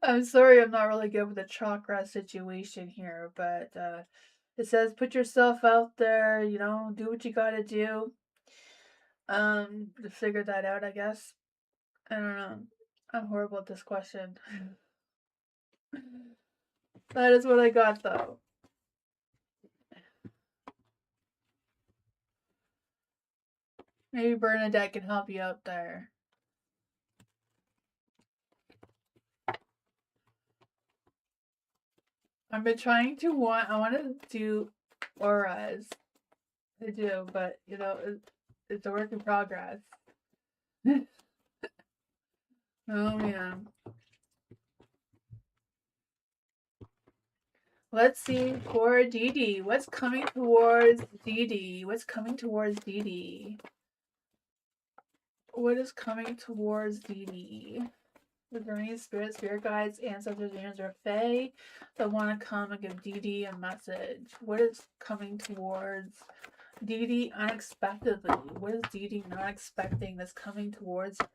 I'm sorry, I'm not really good with the chakra situation here, but it says put yourself out there, do what you gotta do. To figure that out, I guess. I don't know. I'm horrible at this question. That is what I got though. Maybe Bernadette can help you out there. I've been trying to I want to do auras. I do, but it's a work in progress. Oh man. Let's see for Dee Dee. What's coming towards Dee Dee? What's coming towards Dee Dee? What is coming towards Dee Dee? Is there any spirit guides, ancestors, angels, or fae that want to come and give Dee Dee a message? What is coming towards Dee Dee unexpectedly? What is Dee Dee not expecting that's coming towards her?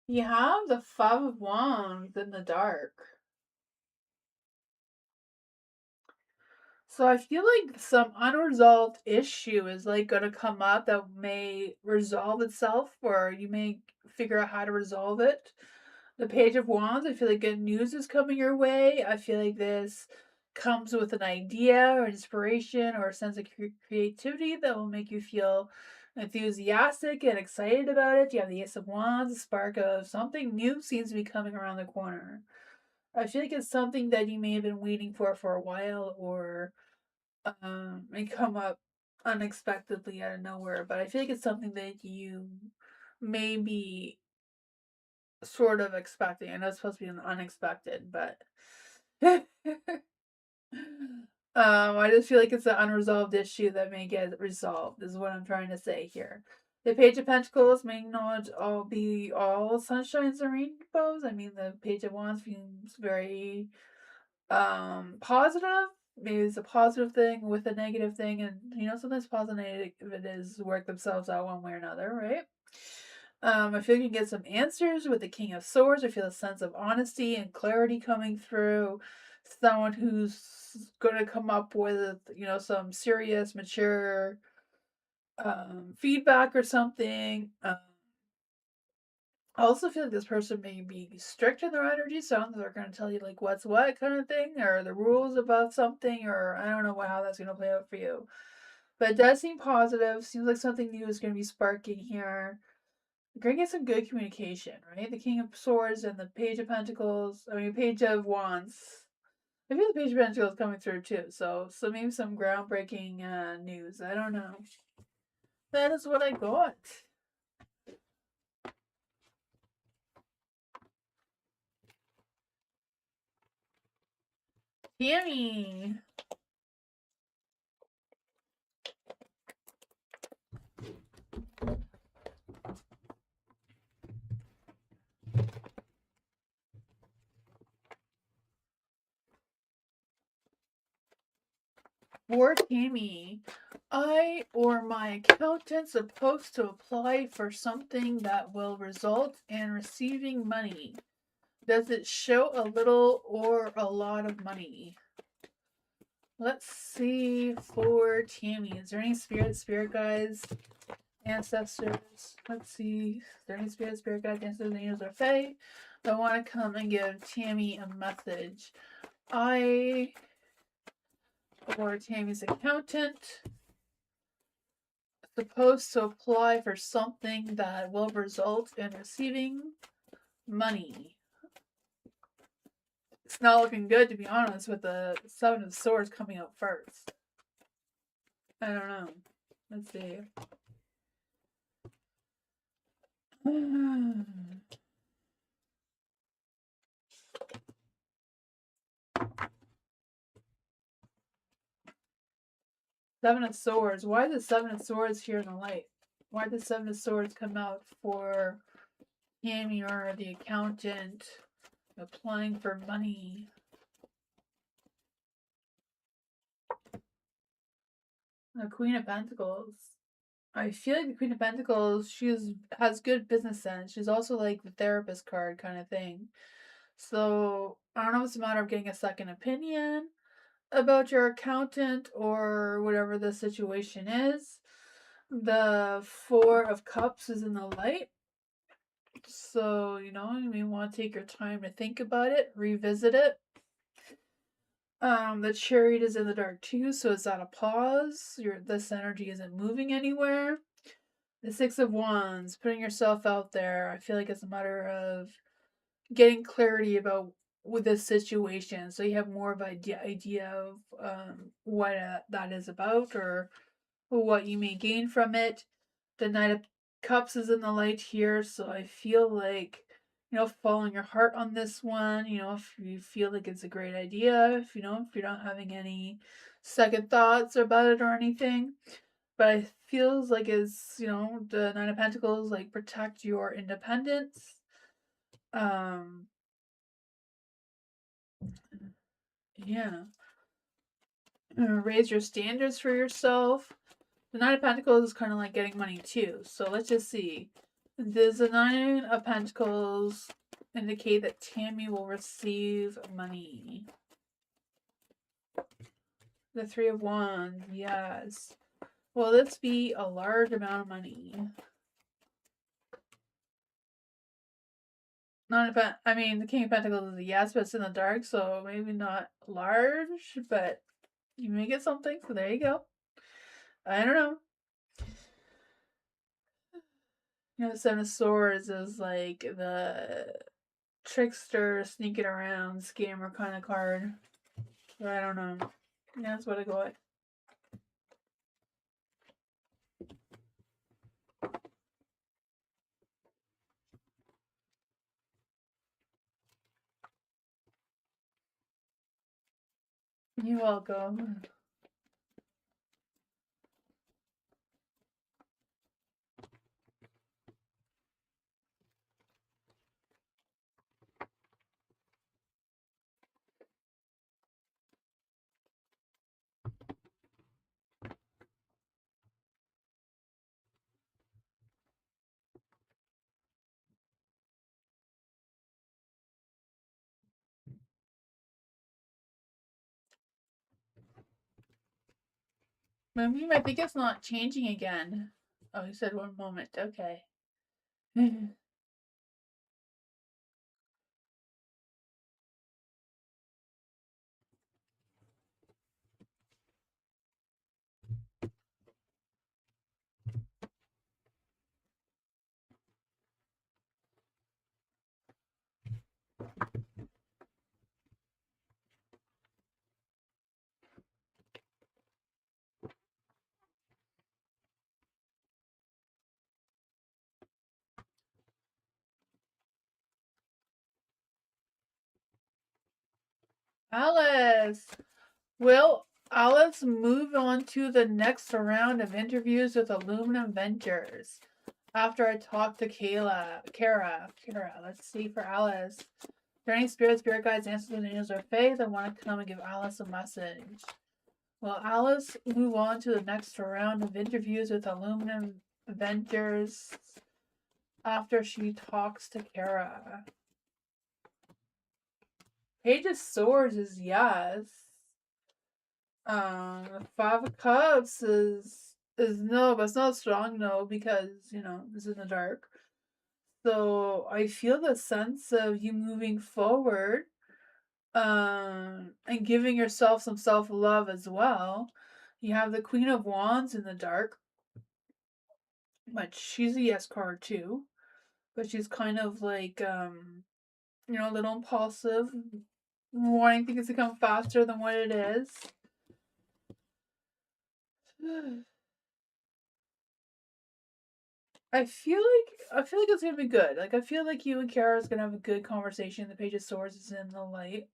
You have the Five of Wands in the dark. So I feel like some unresolved issue is like gonna come up that may resolve itself, or you may figure out how to resolve it. The Page of Wands, I feel like good news is coming your way. I feel like this comes with an idea or inspiration or a sense of creativity that will make you feel enthusiastic and excited about it. You have the Ace of Wands, the spark of something new seems to be coming around the corner. I feel like it's something that you may have been waiting for a while, or and come up unexpectedly out of nowhere. But I feel like it's something that you may be sort of expecting. I know it's supposed to be an unexpected, but I just feel like it's an unresolved issue that may get resolved, is what I'm trying to say here. The Page of Pentacles may not all be all sunshines and rainbows. I mean, the Page of Wands seems very positive. Maybe it's a positive thing with a negative thing, and sometimes positive and negative it is work themselves out one way or another, right? I feel you can get some answers with the King of Swords. I feel a sense of honesty and clarity coming through. Someone who's going to come up with, some serious, mature feedback or something. I also feel like this person may be strict in their energy, so they're going to tell you like what's what kind of thing, or the rules about something, or I don't know how that's going to play out for you. But it does seem positive. Seems like something new is going to be sparking here. You're going to get some good communication, right? The King of Swords and the Page of Pentacles. I mean, Page of Wands. I feel the Page of Pentacles is coming through too. So maybe some groundbreaking news. I don't know. That is what I got. Tammy. For Tammy, I or my accountant supposed to apply for something that will result in receiving money. Does it show a little or a lot of money? Let's see for Tammy. Is there any spirit guides, ancestors? Let's see. Is there any spirit guides, ancestors, angels, or fae that want to come and give Tammy a message? I or Tammy's accountant supposed to apply for something that will result in receiving money. It's not looking good, to be honest, with the Seven of Swords coming out first. I don't know. Let's see. Seven of Swords. Why is the Seven of Swords here in the light? Why did the Seven of Swords come out for Tammy or the accountant applying for money? The Queen of Pentacles. I feel like the Queen of Pentacles, has good business sense. She's also like the therapist card kind of thing. So I don't know if it's a matter of getting a second opinion about your accountant or whatever the situation is. The Four of Cups is in the light. So, you may want to take your time to think about it, revisit it. The Chariot is in the dark too, so it's at a pause. This energy isn't moving anywhere. The Six of Wands, putting yourself out there. I feel like it's a matter of getting clarity about with this situation, so you have more of an idea of what that is about, or what you may gain from it. The Knight of Cups is in the light here, so I feel like, following your heart on this one. If you feel like it's a great idea, if if you're not having any second thoughts about it or anything. But it feels like it's, the Nine of Pentacles, like, protect your independence. Yeah. Raise your standards for yourself. The Nine of Pentacles is kind of like getting money too. So let's just see. Does the Nine of Pentacles indicate that Tammy will receive money? The Three of Wands, yes. Will this be a large amount of money? The King of Pentacles is a yes, but it's in the dark, so maybe not large, but you may get something, so there you go. I don't know. The Seven of Swords is like the trickster, sneaking around, scammer kind of card. So I don't know. Yeah, that's what I got. You're welcome. Maybe I think it's not changing again. Oh, you said 1 moment. Okay. Alice! Will Alice move on to the next round of interviews with Aluminum Ventures? After I talk to Kara, let's see for Alice. Are there any spirit guides, ancestors, angels, or fae that want to come and give Alice a message? Will Alice move on to the next round of interviews with Aluminum Ventures after she talks to Kara? Page of Swords is yes. Five of Cups is no, but it's not a strong no because it's in the dark. So I feel the sense of you moving forward, and giving yourself some self-love as well. You have the Queen of Wands in the dark, but she's a yes card too. But she's kind of like, a little impulsive, wanting things to come faster than what it is. I feel like it's gonna be good. Like, I feel like you and Kara is gonna have a good conversation. The Page of Swords is in the light.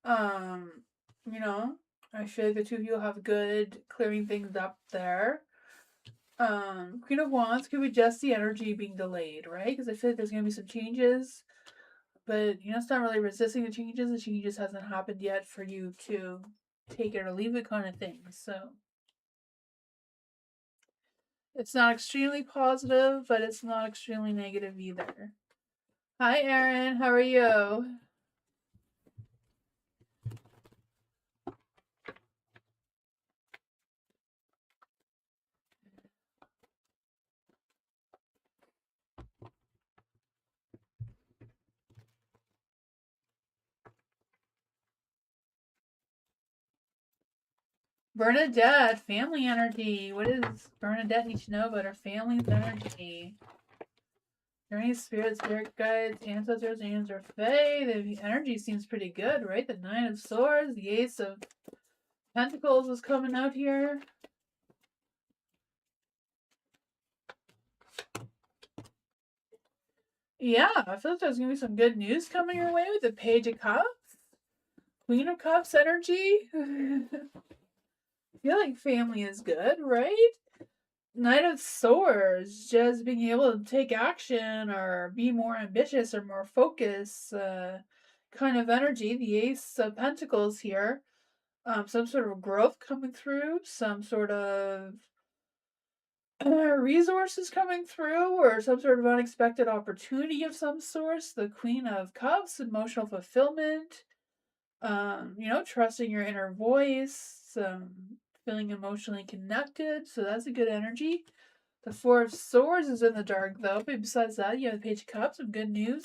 You know, I feel like the two of you will have good clearing things up there. Queen of Wands could be just the energy being delayed, right? Because I feel like there's gonna be some changes, but it's not really resisting the changes. The changes hasn't happened yet for you to take it or leave it kind of thing. So it's not extremely positive, but it's not extremely negative either. Hi, Erin. How are you? Bernadette, family energy. What does Bernadette need to know about her family's energy? Are there any spirit guides, ancestors, angels, or fae? The energy seems pretty good, right? The Nine of Swords, the Ace of Pentacles is coming out here. Yeah, I feel like there's gonna be some good news coming your way with the Page of Cups, Queen of Cups energy. I feel like family is good, right? Knight of Swords, just being able to take action or be more ambitious or more focused, kind of energy. The Ace of Pentacles here, some sort of growth coming through, some sort of resources coming through, or some sort of unexpected opportunity of some sort. The Queen of Cups, emotional fulfillment, trusting your inner voice, feeling emotionally connected. So that's a good energy. The Four of Swords is in the dark, though. But besides that, you have the Page of Cups, some good news,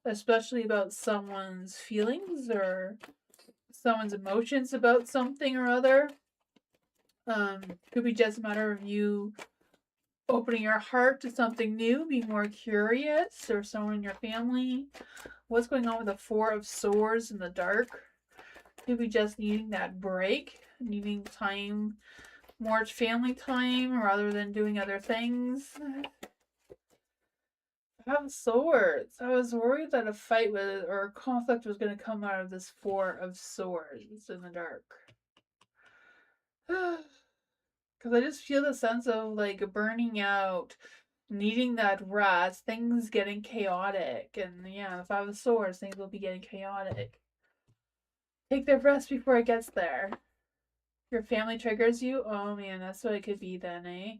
especially about someone's feelings or someone's emotions about something or other. Could be just a matter of you opening your heart to something new, being more curious, or someone in your family. What's going on with the Four of Swords in the dark? Could be just needing that break, needing time, more family time rather than doing other things. Have swords. I was worried that a fight with or a conflict was going to come out of this Four of Swords in the dark. Because I just feel the sense of like burning out, needing that rest, things getting chaotic. And yeah, if I have swords, things will be getting chaotic. Take the rest before it gets there. Your family triggers you? Oh man, that's what it could be then, eh?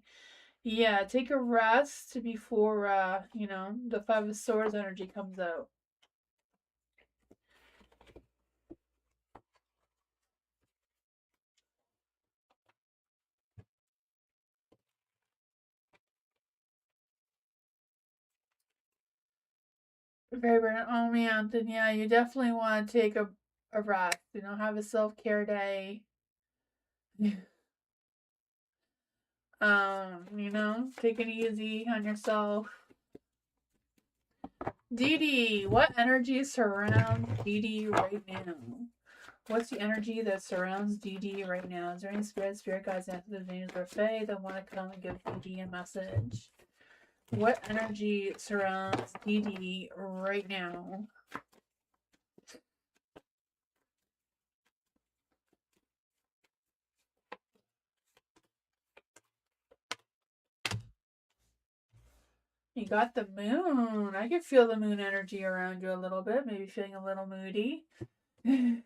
Yeah, take a rest before, the Five of Swords energy comes out. Very burnt. Oh man, then yeah, you definitely want to take a rest. Have a self care day. Take it easy on yourself. Dee Dee, what energy surrounds Dee Dee right now? What's the energy that surrounds Dee Dee right now? Is there any spirit guides, ancestors, or fae that want to come and give Dee Dee a message? What energy surrounds Dee Dee right now? You got the moon. I can feel the moon energy around you a little bit, maybe feeling a little moody. There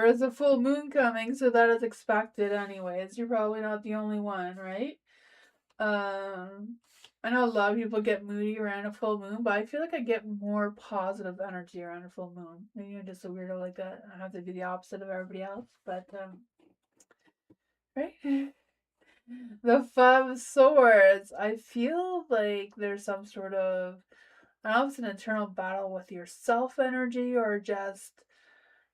is a full moon coming, so that is expected anyways. You're probably not the only one, right? I know a lot of people get moody around a full moon, but I feel like I get more positive energy around a full moon. Maybe I'm just a weirdo like that. I have to be the opposite of everybody else, but right? The Five of Swords. I feel like there's some sort of, I don't know if it's an internal battle with yourself energy or just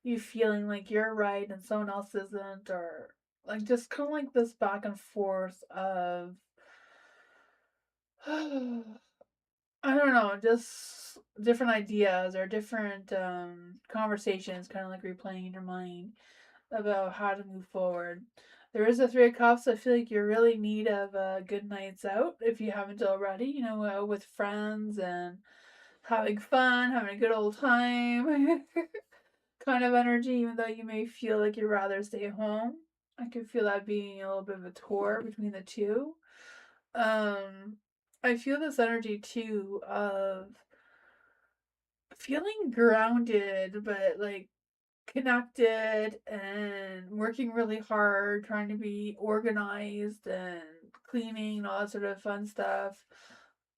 you feeling like you're right and someone else isn't, or like just kind of like this back and forth of I don't know, just different ideas or different conversations, kind of like replaying in your mind about how to move forward. There is a Three of Cups. I feel like you're really in need of a good nights out if you haven't already. With friends and having fun, having a good old time, kind of energy. Even though you may feel like you'd rather stay home, I can feel that being a little bit of a tour between the two. Um, I feel this energy too of feeling grounded, but like connected and working really hard, trying to be organized and cleaning and all that sort of fun stuff.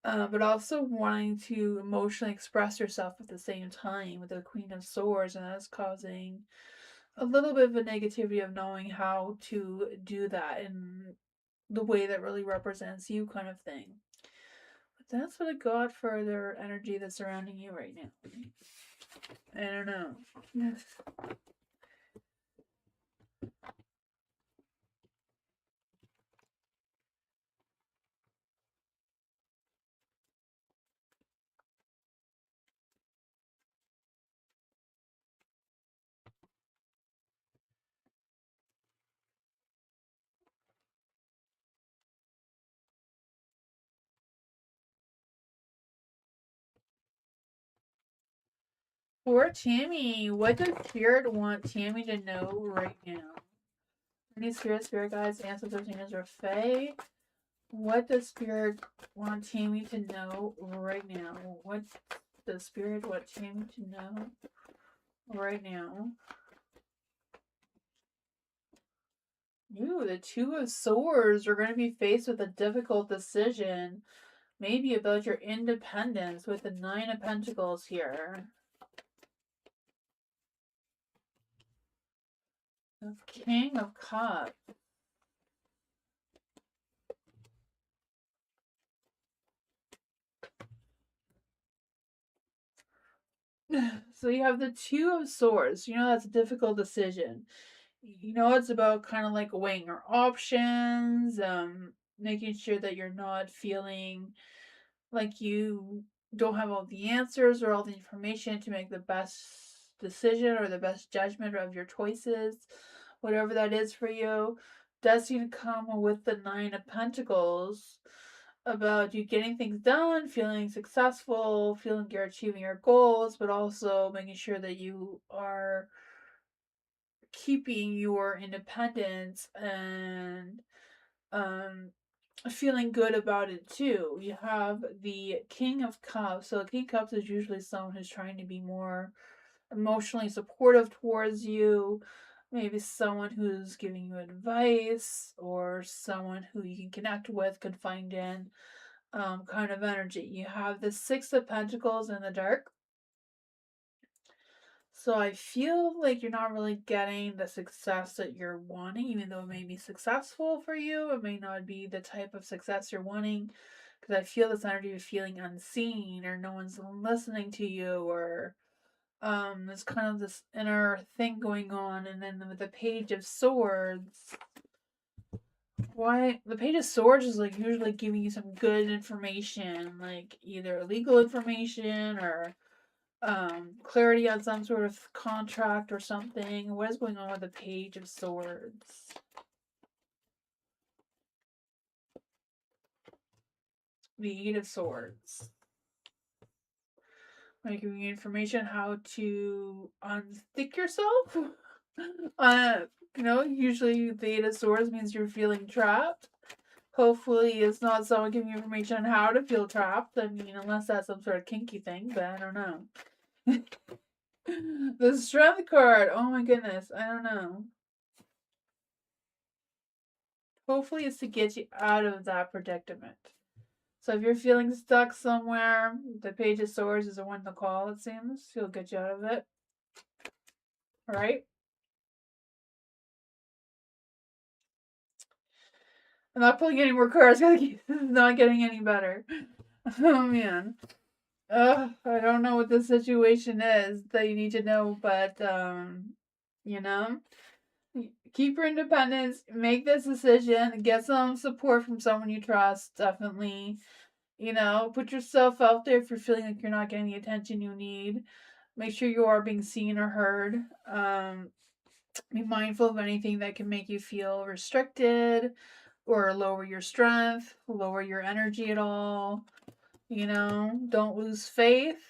But also wanting to emotionally express yourself at the same time with the Queen of Swords, and that's causing a little bit of a negativity of knowing how to do that in the way that really represents you, kind of thing. But that's what I got for their energy that's surrounding you right now. I don't know. Yes. For Tammy, what does Spirit want Tammy to know right now? Any spirit guides, ancestors, angels, or Fae? What does Spirit want Tammy to know right now? What does Spirit want Tammy to know right now? Ooh, the Two of Swords are going to be faced with a difficult decision. Maybe about your independence with the Nine of Pentacles here. The King of Cups. So you have the Two of Swords. You know that's a difficult decision. You know it's about kind of like weighing your options, making sure that you're not feeling like you don't have all the answers or all the information to make the best decision or the best judgment of your choices, whatever that is for you. Does seem to come with the Nine of Pentacles about you getting things done, feeling successful, feeling you're achieving your goals, but also making sure that you are keeping your independence and um feeling good about it too. You have the King of Cups. So, the King of Cups is usually someone who's trying to be more emotionally supportive towards you. Maybe someone who's giving you advice or someone who you can connect with, confide in, kind of energy. You have the Six of Pentacles in the dark. So I feel like you're not really getting the success that you're wanting, even though it may be successful for you. It may not be the type of success you're wanting, because I feel this energy of feeling unseen, or no one's listening to you, or there's kind of this inner thing going on. And then with the Page of Swords, why the Page of Swords is like usually giving you some good information, like either legal information or clarity on some sort of contract or something. What is going on with the Page of Swords? The Eight of Swords. Like giving you information how to unstick yourself. uh, usually the Eight of Swords means you're feeling trapped. Hopefully, it's not someone giving you information on how to feel trapped. I mean, unless that's some sort of kinky thing, but I don't know. The Strength card. Oh my goodness. I don't know. Hopefully, it's to get you out of that predicament. So if you're feeling stuck somewhere, the Page of Swords is the one to call, it seems. He'll get you out of it. Alright? I'm not pulling any more cards because it's not getting any better. Oh man. I don't know what the situation is that you need to know, but you know, keep your independence, make this decision, get some support from someone you trust, definitely. Put yourself out there if you're feeling like you're not getting the attention you need. Make sure you are being seen or heard. Be mindful of anything that can make you feel restricted or lower your strength, lower your energy at all. Don't lose faith.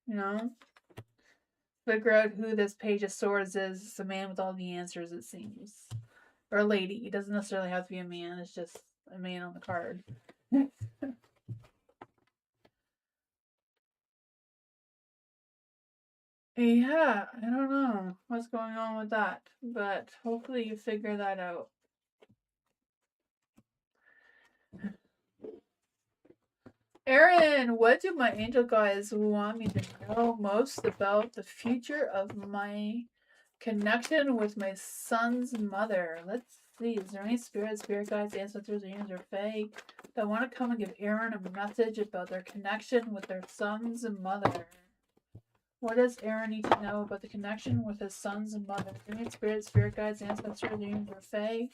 You know, figure out who this Page of Swords is. It's a man with all the answers, it seems. Or a lady. It doesn't necessarily have to be a man, it's just a man on the card. Yeah, I don't know what's going on with that, but hopefully you figure that out. Aaron, what do my angel guides want me to know most about the future of my connection with my son's mother? Let's see. Is there any spirit guides, ancestors, angels, or fae that want to come and give Aaron a message about their connection with their son's mother? What does Aaron need to know about the connection with his son's mother? Any spirit guides, ancestors, angels, or fae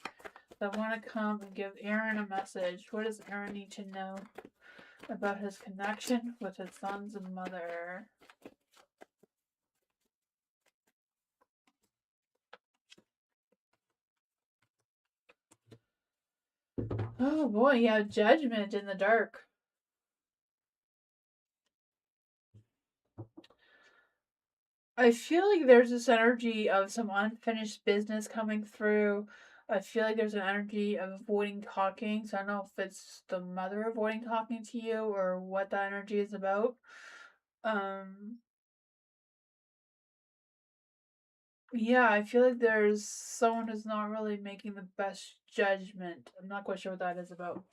that want to come and give Aaron a message? What does Aaron need to know about his connection with his son's mother? Oh boy, yeah, judgment in the dark. I feel like there's this energy of some unfinished business coming through. I feel like there's an energy of avoiding talking. So I don't know if it's the mother avoiding talking to you or what that energy is about. Um, yeah, I feel like there's someone who's not really making the best judgment. I'm not quite sure what that is about.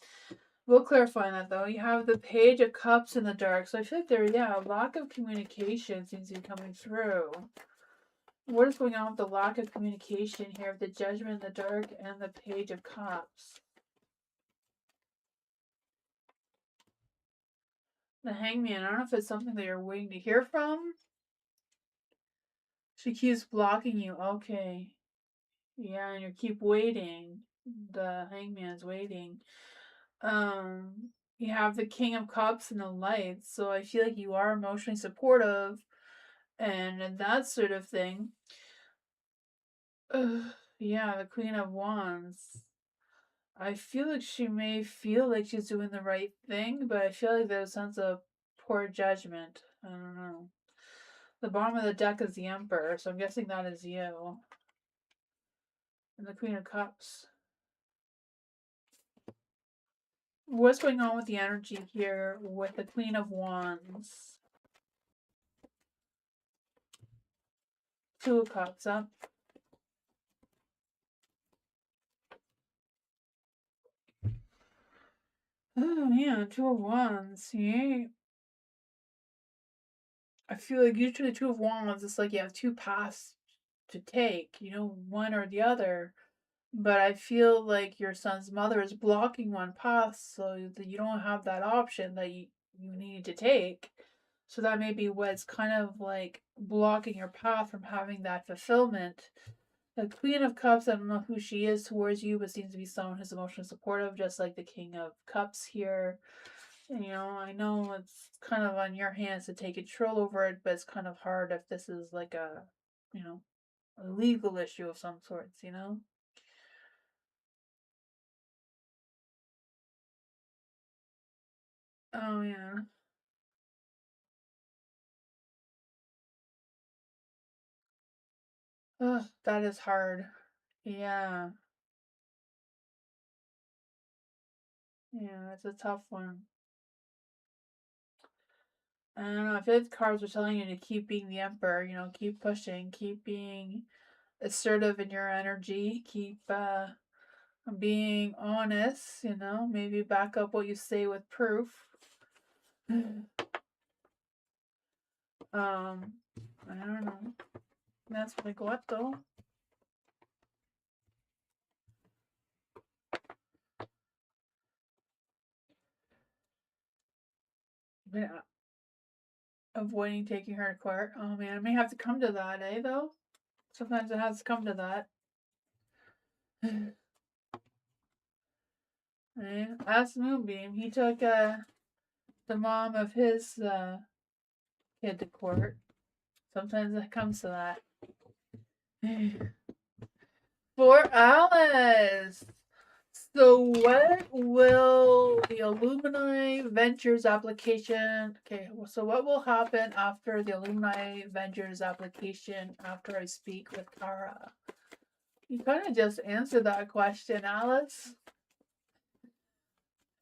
We'll clarify that though. You have the Page of Cups in the dark. So I feel like there, yeah, a lack of communication seems to be coming through. What is going on with the lack of communication here of the Judgment in the dark and the Page of Cups? The Hangman, I don't know if it's something that you're waiting to hear from. She keeps blocking you. Okay. Yeah, and you keep waiting. The Hangman's waiting. You have the King of Cups and the Lights, so I feel like you are emotionally supportive and that sort of thing. Yeah, the Queen of Wands. I feel like she may feel like she's doing the right thing, but I feel like there's a sense of poor judgment. I don't know. The bottom of the deck is the Emperor, so I'm guessing that is you. And the Queen of Cups. What's going on with the energy here with the Queen of Wands? Two of Cups up. Oh man, Two of Wands. Yeah. I feel like usually Two of Wands, it's like you have two paths to take, one or the other. But I feel like your son's mother is blocking one path so that you don't have that option that you need to take. So that may be what's kind of like blocking your path from having that fulfillment. The Queen of Cups, I don't know who she is towards you, but seems to be someone who's emotionally supportive, just like the King of Cups here. I know it's kind of on your hands to take control over it, but it's kind of hard if this is like you know, a legal issue of some sorts. Oh, yeah. Ugh, that is hard. Yeah. Yeah, it's a tough one. I don't know. I feel like the cards are telling you to keep being the emperor, keep pushing, keep being assertive in your energy, keep being honest, maybe back up what you say with proof. um, I don't know. That's what I got though. Yeah. Avoiding taking her to court. Oh man, I may have to come to that, though? Sometimes it has to come to that. Ask Moonbeam. He took the mom of his kid to court. Sometimes it comes to that. For Alice! So, what will the Illuminati Ventures application? Okay, so what will happen after the Illuminati Ventures application after I speak with Kara? You kind of just answered that question, Alice.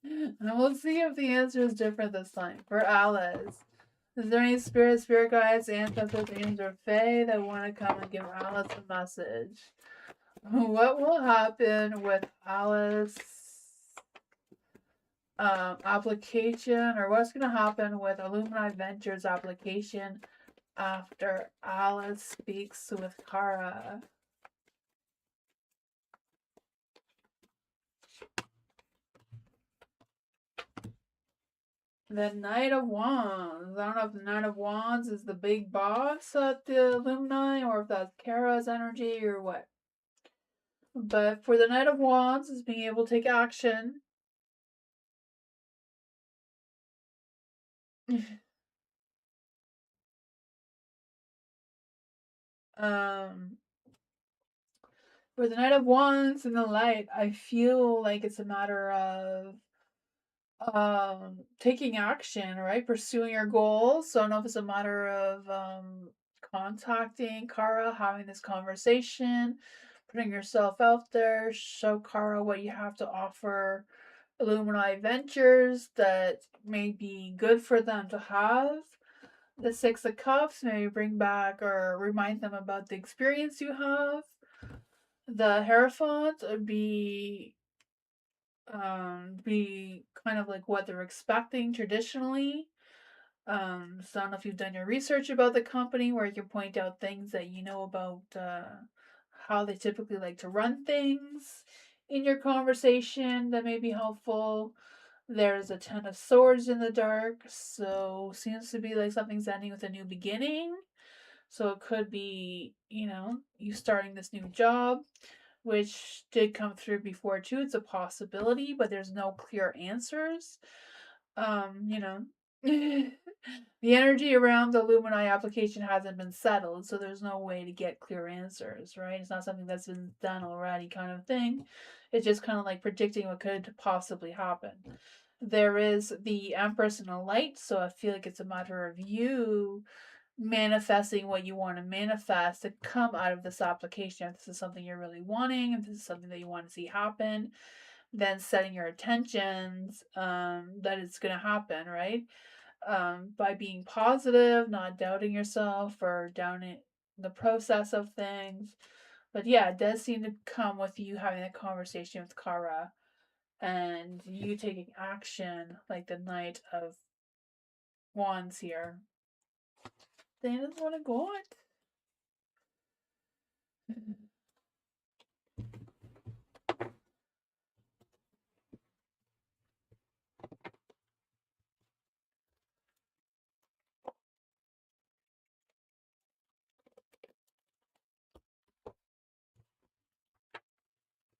And we'll see if the answer is different this time. For Alice, is there any spirit guides, ancestors, angels, or fae that want to come and give Alice a message? What will happen with Alice application, or what's going to happen with Illuminati Ventures application after Alice speaks with Kara? The Knight of Wands. I don't know if the Knight of Wands is the big boss at the Illuminati or if that's Kara's energy or what. But for the Knight of Wands is being able to take action. um for the Knight of Wands in the light, I feel like it's a matter of taking action, right? Pursuing your goals. So I don't know if it's a matter of contacting Kara, having this conversation, putting yourself out there, show Kara what you have to offer Illuminati ventures that may be good for them to have. The Six of Cups, maybe bring back or remind them about the experience you have. The Hierophant would be kind of like what they're expecting traditionally. So I don't know if you've done your research about the company where you can point out things that you know about how they typically like to run things in your conversation that may be helpful. There's a Ten of Swords in the dark, so seems to be like something's ending with a new beginning. So it could be, you starting this new job, which did come through before too. It's a possibility, but there's no clear answers. The energy around the Illuminati application hasn't been settled, so there's no way to get clear answers, right? It's not something that's been done already, kind of thing. It's just kind of like predicting what could possibly happen. There is the Empress in the light, so I feel like it's a matter of you manifesting what you want to manifest to come out of this application. If this is something you're really wanting, if this is something that you want to see happen, then setting your intentions that it's going to happen, right? By being positive, not doubting yourself or doubting the process of things. But yeah, it does seem to come with you having a conversation with Kara and you taking action, like the Knight of Wands here. They doesn't want to go on.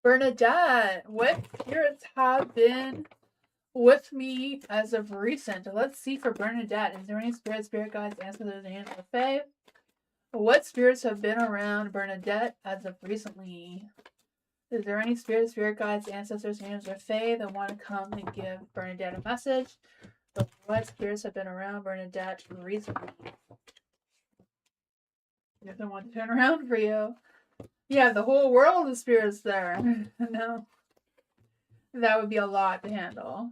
Bernadette, what spirits have been with me as of recent? Let's see for Bernadette. Is there any spirit guides, ancestors, and the Fae? What spirits have been around Bernadette as of recently? Is there any spirit guides, ancestors, angels, or Fae that want to come and give Bernadette a message? What spirits have been around Bernadette recently? If they want to turn around for you. Yeah, the whole world of spirits there. No. That would be a lot to handle.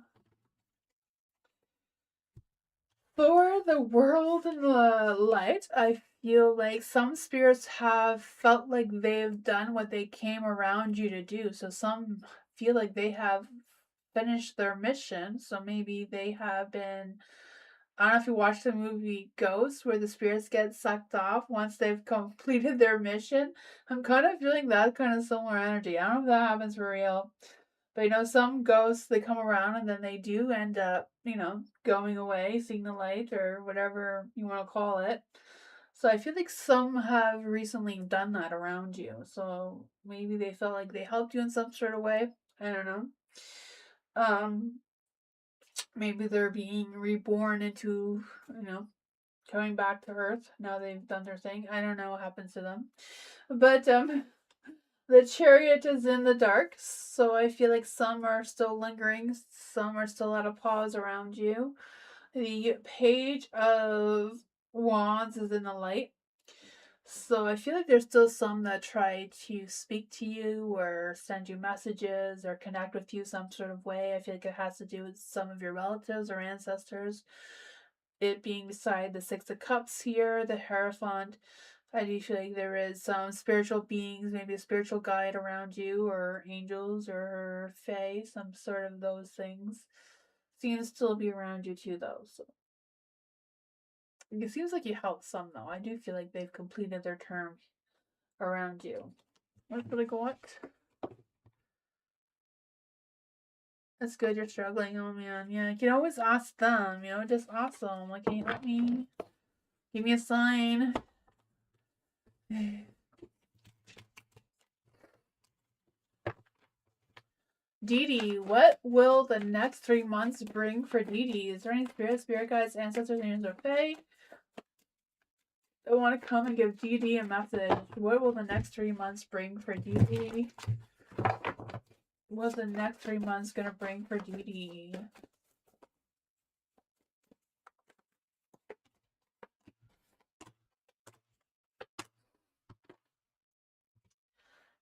For the world and the light, I feel like some spirits have felt like they've done what they came around you to do. So some feel like they have finished their mission. So maybe they have been. I don't know if you watched the movie Ghost, where the spirits get sucked off once they've completed their mission. I'm kind of feeling that kind of similar energy. I don't know if that happens for real. But some ghosts, they come around and then they do end up, going away, seeing the light or whatever you want to call it. So I feel like some have recently done that around you. So maybe they felt like they helped you in some sort of way. I don't know. Maybe they're being reborn into, coming back to Earth. Now they've done their thing. I don't know what happens to them. But the Chariot is in the dark, so I feel like some are still lingering, some are still at a pause around you. The Page of Wands is in the light, so I feel like there's still some that try to speak to you or send you messages or connect with you some sort of way. I feel like it has to do with some of your relatives or ancestors. It being beside the Six of Cups here, the Hierophant, I do feel like there is some spiritual beings, maybe a spiritual guide around you, or angels, or fae, some sort of those things. Seems to still be around you too, though. So it seems like you helped some, though. I do feel like they've completed their term around you. What's really going? That's good. You're struggling. Oh man, yeah. You can always ask them. Just ask them. Like, can you help me? Give me a sign. Dee Dee, what will the next 3 months bring for Dee Dee? Is there any spirit guides, ancestors, angels, or fae that want to come and give Dee Dee a message? What will the next 3 months bring for Dee Dee? What's the next 3 months gonna bring for Dee Dee?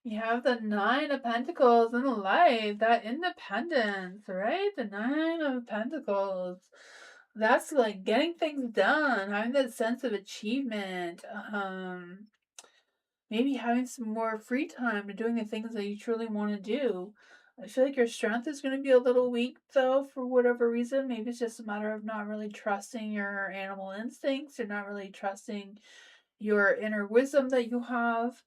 You have the Nine of Pentacles in the light, that independence, right? The Nine of Pentacles. That's like getting things done, having that sense of achievement. Maybe having some more free time to doing the things that you truly want to do. I feel like your strength is going to be a little weak though, for whatever reason. Maybe it's just a matter of not really trusting your animal instincts, or not really trusting your inner wisdom that you have.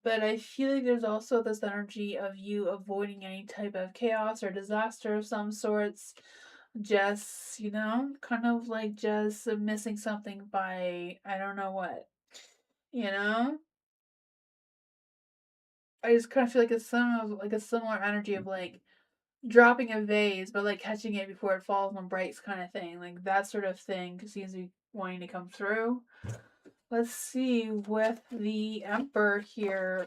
But I feel like there's also this energy of you avoiding any type of chaos or disaster of some sorts. Just, kind of like just missing something by I don't know what. You know? I just kind of feel like it's some of like a similar energy of like dropping a vase, but like catching it before it falls and breaks, kind of thing. Like that sort of thing seems to be wanting to come through. Let's see with the Emperor here.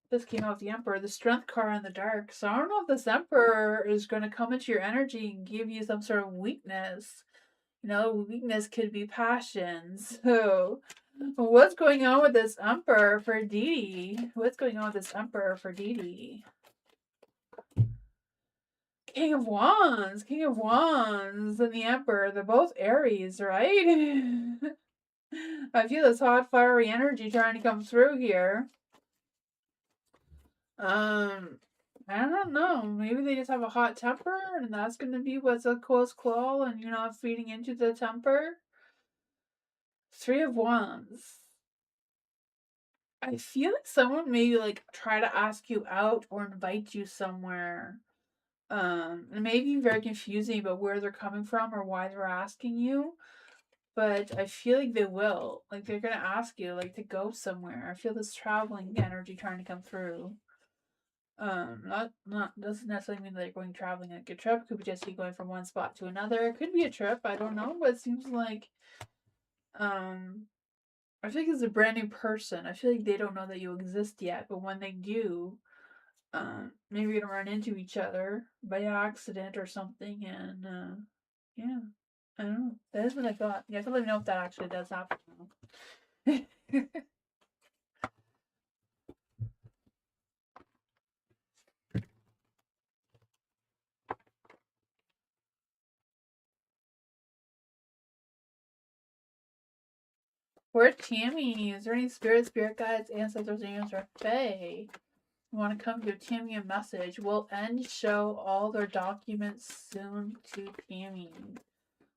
This came out with the Emperor, the Strength card in the dark. So I don't know if this Emperor is going to come into your energy and give you some sort of weakness. Weakness could be passion. So what's going on with this Emperor for Dee Dee? What's going on with this Emperor for Dee Dee? King of Wands, and the Emperor. They're both Aries, right? I feel this hot, fiery energy trying to come through here. I don't know. Maybe they just have a hot temper, and that's going to be what's a close call, and you're not feeding into the temper. Three of Wands. I feel like someone maybe like try to ask you out or invite you somewhere. It may be very confusing about where they're coming from or why they're asking you, but I feel like they will. Like they're gonna ask you like to go somewhere. I feel this traveling energy trying to come through. Not doesn't necessarily mean that you're going traveling like a trip. Could be just you going from one spot to another. It could be a trip. I don't know, but it seems like um I feel like it's a brand new person. I feel like they don't know that you exist yet, but when they do, maybe you're gonna run into each other by accident or something, and yeah, I don't know. That is what I thought. You have to let me know if that actually does happen. Where's Tammy? Is there any spirit guides, ancestors, angels, or fae? You want to come give Tammy a message? Will end show all their documents soon to Tammy.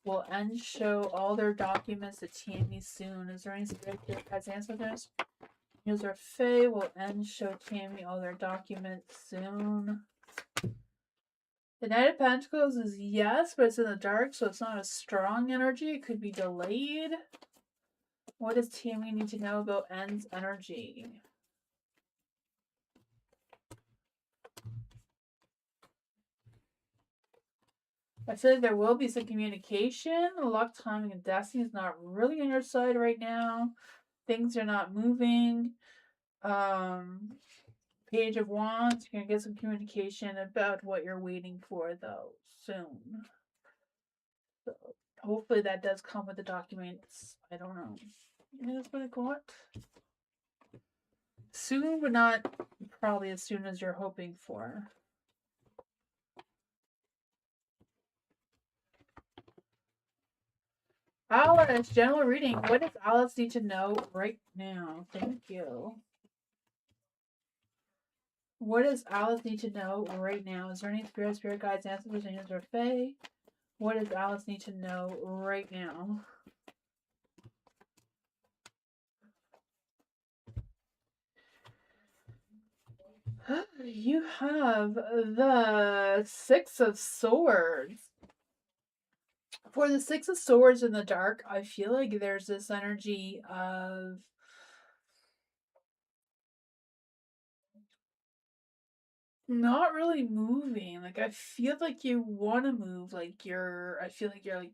Will end show all their documents to Tammy soon. Is there any spirit guides, ancestors? User Faye will end show Tammy all their documents soon. The Knight of Pentacles is yes, but it's in the dark, so it's not a strong energy. It could be delayed. What does Tammy need to know about End's energy? I feel like there will be some communication. Luck, timing, and destiny is not really on your side right now. Things are not moving. Page of Wands, you're gonna get some communication about what you're waiting for, though, soon. So hopefully that does come with the documents. I don't know. That's what I got. Soon, but not probably as soon as you're hoping for. Alice, general reading. What does Alice need to know right now? Thank you. What does Alice need to know right now? Is there any spirit guides, ancestors, angels, or fae? What does Alice need to know right now? You have the Six of Swords. For the Six of Swords in the dark, I feel like there's this energy of not really moving. Like I feel like you want to move. I feel like you're like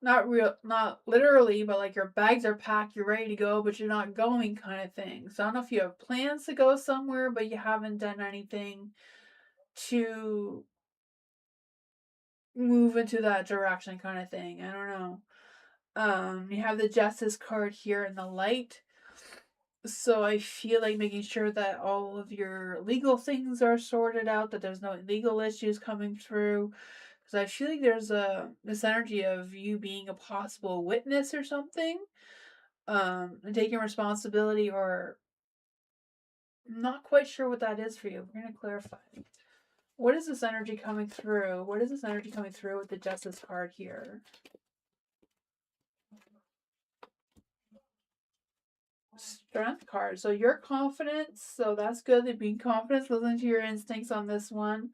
not literally, but like your bags are packed, you're ready to go, but you're not going, kind of thing. So I don't know if you have plans to go somewhere, but you haven't done anything to move into that direction, kind of thing. I don't know. You have the Justice card here in the light. So I feel like making sure that all of your legal things are sorted out, that there's no legal issues coming through. Because I feel like there's this energy of you being a possible witness or something, and taking responsibility, or I'm not quite sure what that is for you. We're gonna clarify. What is this energy coming through? What is this energy coming through with the Justice card here? Strength card. So your confidence. So that's good. That being confident, listening to your instincts on this one.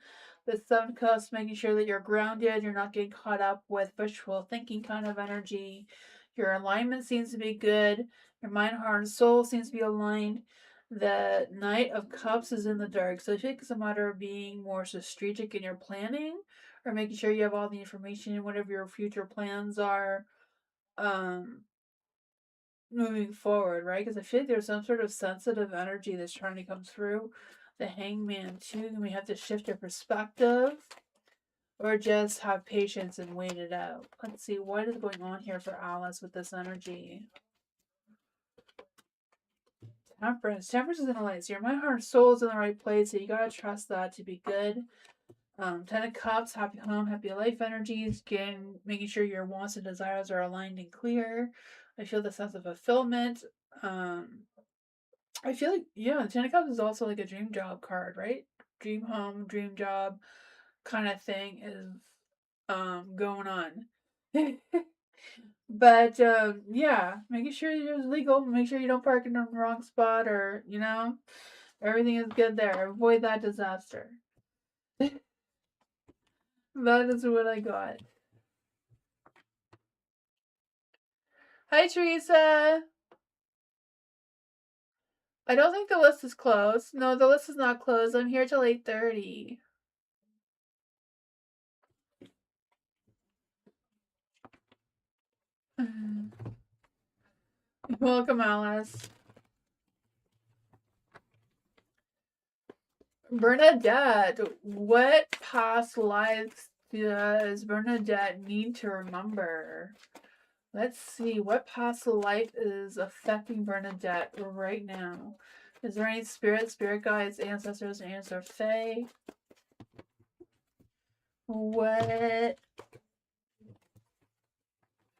The Seven Cups, making sure that you're grounded. You're not getting caught up with wishful thinking kind of energy. Your alignment seems to be good. Your mind, heart, and soul seems to be aligned. The Knight of Cups is in the dark. So I think it's a matter of being more strategic in your planning, or making sure you have all the information in whatever your future plans are. Um, Moving forward, right? Because I feel like there's some sort of sensitive energy that's trying to come through. The Hangman too, and we have to shift our perspective, or just have patience and wait it out. Let's see what is going on here for Alice with this energy. Temperance. Temperance is in the light. So your mind, heart, and soul is in the right place. So you gotta trust that to be good. Ten of Cups, happy home, happy life energies. Again, making sure your wants and desires are aligned and clear. I feel the sense of fulfillment. I feel like, yeah, Ten of Cups is also like a dream job card, right? Dream home, dream job kind of thing is going on. But yeah, making sure you're legal, make sure you don't park in the wrong spot, or everything is good there. Avoid that disaster. That is what I got. Hi Teresa. I don't think the list is closed. No, the list is not closed. I'm here till 8:30. Welcome, Alice. Bernadette, what past lives does Bernadette need to remember? Let's see, what past life is affecting Bernadette right now? Is there any spirit guides, ancestors, and Tamsy Fae? What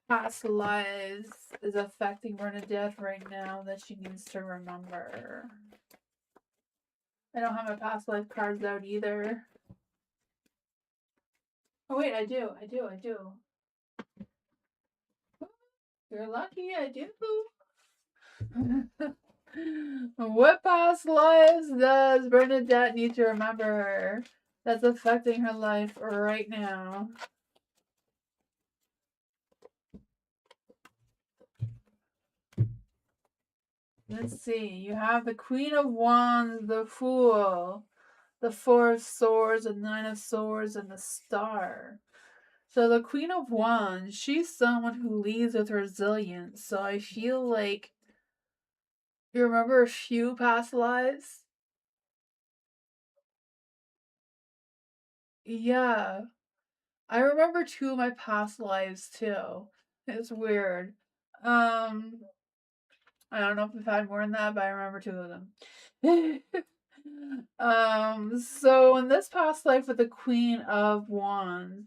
past lives is affecting Bernadette right now that she needs to remember? I don't have my past life cards out either. Oh wait, I do. You're lucky I do. What past lives does Bernadette need to remember that's affecting her life right now? Let's see. You have the Queen of Wands, the Fool, the Four of Swords, the Nine of Swords, and the Star. So the Queen of Wands, she's someone who leads with resilience. So I feel like you remember a few past lives. Yeah, I remember two of my past lives too. It's weird. Um, I don't know if I've had more than that, but I remember two of them. So in this past life with the Queen of Wands,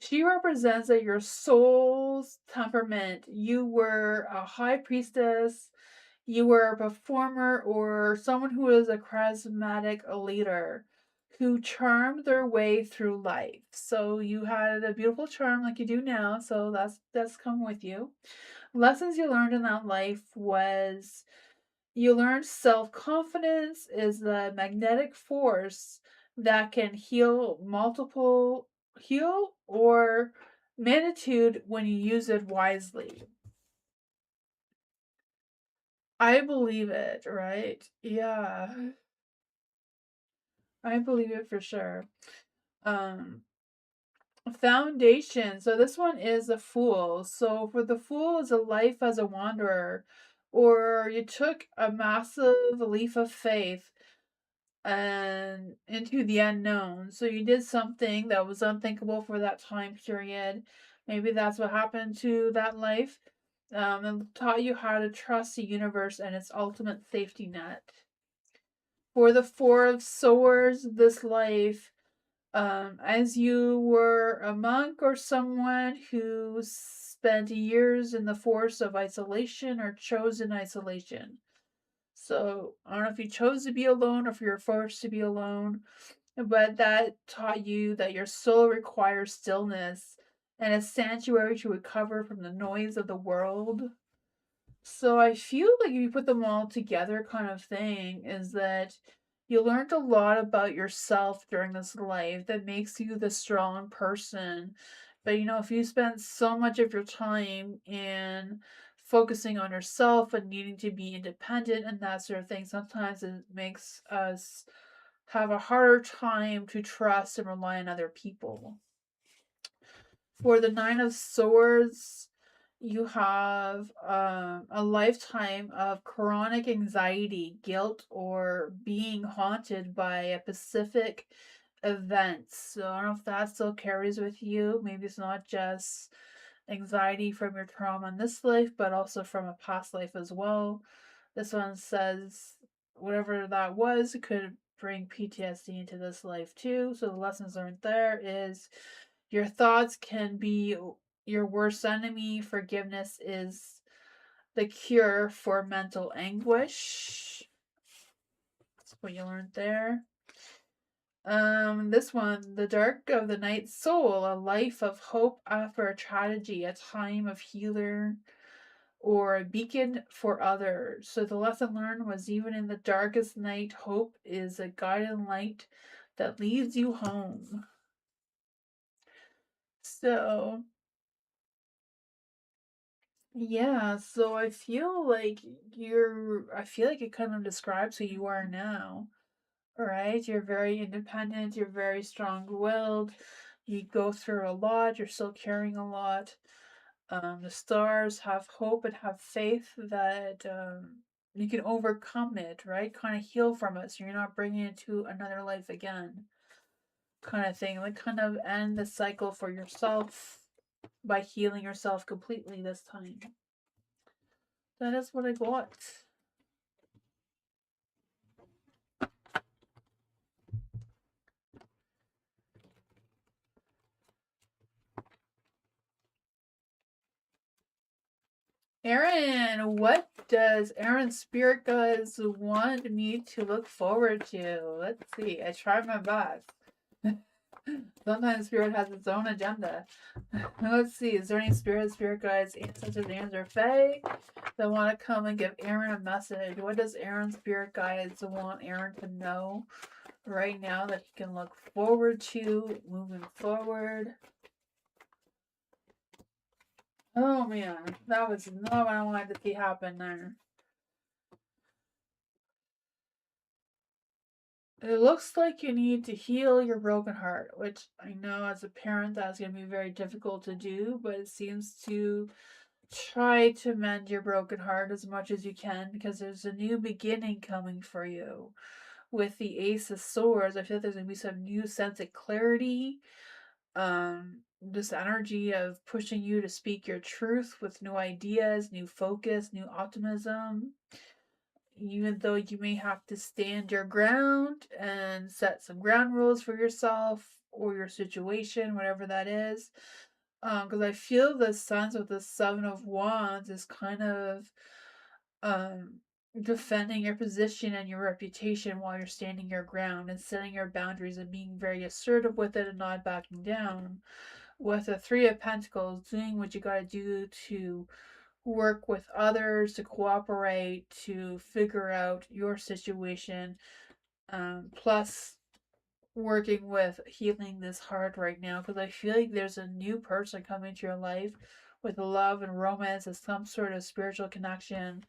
she represents that your soul's temperament. You were a high priestess, you were a performer, or someone who is a charismatic leader who charmed their way through life. So you had a beautiful charm like you do now, so that's come with you. Lessons you learned in that life was you learned self-confidence is the magnetic force that can heal or magnitude when you use it wisely. I believe it, right? Yeah. I believe it for sure. Um Foundation. So this one is the Fool. So for the Fool is a life as a wanderer, or you took a massive leap of faith and into the unknown. So you did something that was unthinkable for that time period. Maybe that's what happened to that life. And taught you how to trust the universe and its ultimate safety net. For the Four of Swords, this life, as you were a monk or someone who spent years in the force of isolation or chosen isolation. So I don't know if you chose to be alone or if you're forced to be alone, but that taught you that your soul requires stillness and a sanctuary to recover from the noise of the world. So I feel like if you put them all together, kind of thing, is that you learned a lot about yourself during this life that makes you the strong person. But if you spend so much of your time in focusing on yourself and needing to be independent and that sort of thing, sometimes it makes us have a harder time to trust and rely on other people. For the Nine of Swords, you have a lifetime of chronic anxiety, guilt, or being haunted by a specific event. So I don't know if that still carries with you. Maybe it's not just anxiety from your trauma in this life, but also from a past life as well. This one says whatever that was could bring PTSD into this life too. So the lessons learned there is your thoughts can be your worst enemy. Forgiveness is the cure for mental anguish. That's what you learned there. This one, The Dark of the Night Soul, a life of hope after a tragedy, a time of healer or a beacon for others. So the lesson learned was even in the darkest night, hope is a guiding light that leads you home. So yeah, so I feel like it kind of describes who you are now. All right, you're very independent, you're very strong-willed, you go through a lot, you're still carrying a lot. The stars have hope and have faith that you can overcome it, right? Kind of heal from it, so you're not bringing it to another life again, kind of thing. Like, kind of end the cycle for yourself by healing yourself completely this time. That is what I got. Aaron, what does Aaron's spirit guides want me to look forward to? Let's see. I tried my best. Sometimes spirit has its own agenda. Let's see. Is there any spirit guides, ancestors, angels, or fae that want to come and give Aaron a message? What does Aaron's spirit guides want Aaron to know right now that he can look forward to moving forward? Oh man, that was not what I wanted to see happen there. It looks like you need to heal your broken heart, which I know as a parent that's going to be very difficult to do, but it seems to try to mend your broken heart as much as you can because there's a new beginning coming for you. With the Ace of Swords, I feel like there's going to be some new sense of clarity, this energy of pushing you to speak your truth with new ideas, new focus, new optimism. Even though you may have to stand your ground and set some ground rules for yourself or your situation, whatever that is. Because I feel the sense of the Seven of Wands is kind of um, defending your position and your reputation while you're standing your ground and setting your boundaries and being very assertive with it and not backing down. With the Three of Pentacles, doing what you gotta do to work with others, to cooperate, to figure out your situation, plus working with healing this heart right now because I feel like there's a new person coming into your life with love and romance and some sort of spiritual connection.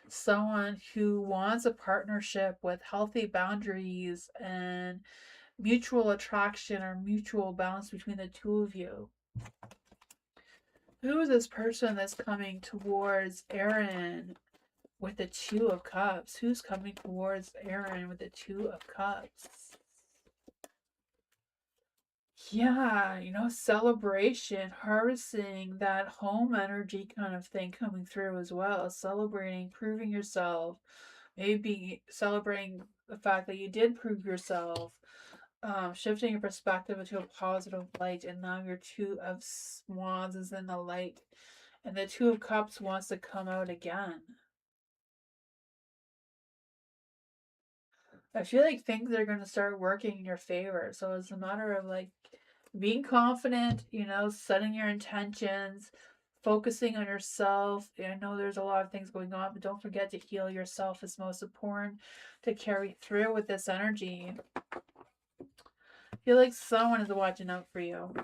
Someone who wants a partnership with healthy boundaries and mutual attraction or mutual balance between the two of you. Who is this person that's coming towards Aaron with the Two of Cups? Who's coming towards Aaron with the Two of Cups? Yeah, celebration, harvesting that home energy kind of thing coming through as well. Celebrating, proving yourself, maybe celebrating the fact that you did prove yourself, shifting your perspective into a positive light, and now your two of wands is in the light, and the two of cups wants to come out again. I feel like things are going to start working in your favor. So it's a matter of like being confident, setting your intentions, focusing on yourself. I know there's a lot of things going on, but don't forget to heal yourself is most important to carry through with this energy. I feel like someone is watching out for you.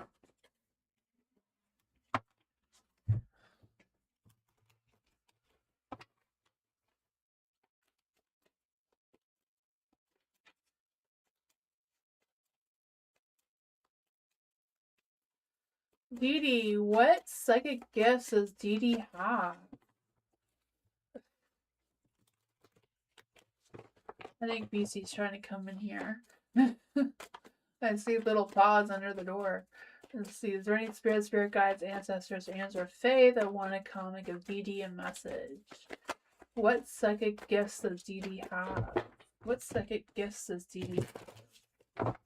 Dee Dee, what psychic gifts does Dee Dee have? I think BC's trying to come in here. I see little paws under the door. Let's see, is there any spirit guides, ancestors, or fae that want to come and give Dee Dee a message? What psychic gifts does Dee Dee have? What psychic gifts does Dee Dee have?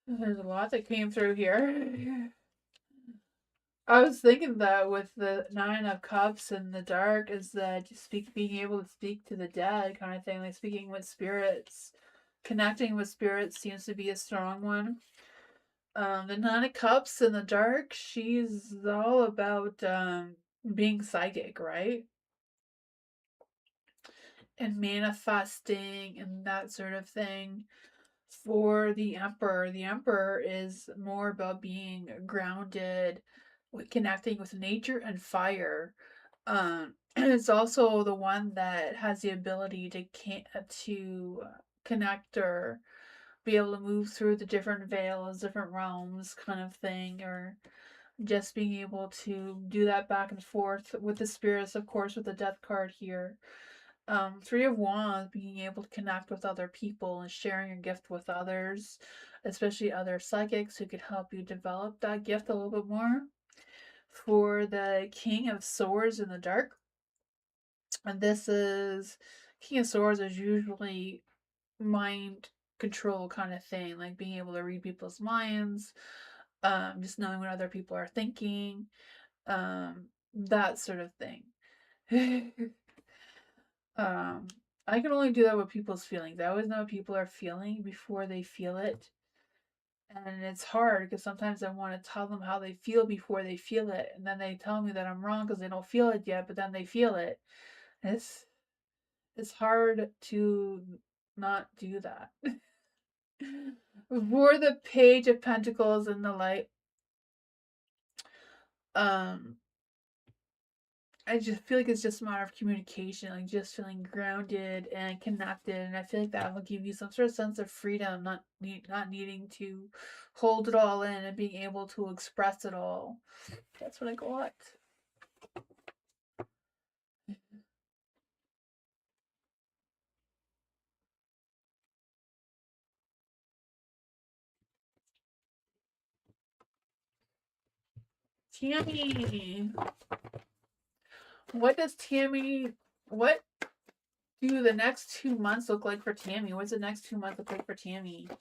There's a lot that came through here. I was thinking that with the Nine of Cups and the Dark is that being able to speak to the dead kind of thing, like speaking with spirits, connecting with spirits seems to be a strong one. The Nine of Cups in the Dark, she's all about being psychic, right? And manifesting and that sort of thing. For the Emperor is more about being grounded, with connecting with nature and fire. It's also the one that has the ability to connect or be able to move through the different veils, different realms, kind of thing, or just being able to do that back and forth with the spirits, of course, with the death card here. Three of Wands, being able to connect with other people and sharing your gift with others, especially other psychics who could help you develop that gift a little bit more. For the King of Swords in the Dark, and this is King of Swords is usually mind control kind of thing, like being able to read people's minds, just knowing what other people are thinking, that sort of thing. um, I can only do that with people's feelings. I always know what people are feeling before they feel it. And it's hard because sometimes I want to tell them how they feel before they feel it. And then they tell me that I'm wrong because they don't feel it yet, but then they feel it. It's hard to not do that. For the Page of Pentacles in the light, um, I just feel like it's just a matter of communication, like just feeling grounded and connected, and I feel like that will give you some sort of sense of freedom, not needing to hold it all in and being able to express it all. That's what I got. Tammy, what does Tammy? What do the next 2 months look like for Tammy? What's the next 2 months look like for Tammy? Are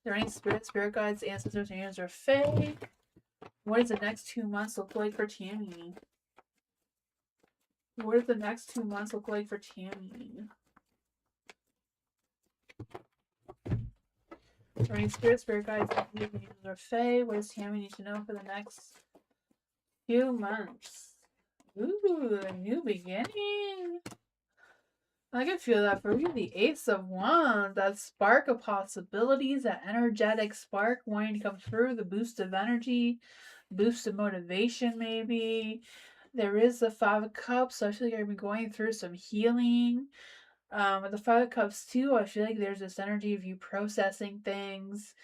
there any spirit guides, ancestors, angels, or fae? What does the next 2 months look like for Tammy? What does the next 2 months look like for Tammy? Are there any spirit guides, angels, or fae? What does Tammy need to know for the next few months? Ooh, a new beginning. I can feel that for you. The Ace of Wands, that spark of possibilities, that energetic spark wanting to come through, the boost of energy, boost of motivation, maybe. There is the Five of Cups, so I feel like I've been going through some healing. With the Five of Cups too, I feel like there's this energy of you processing things,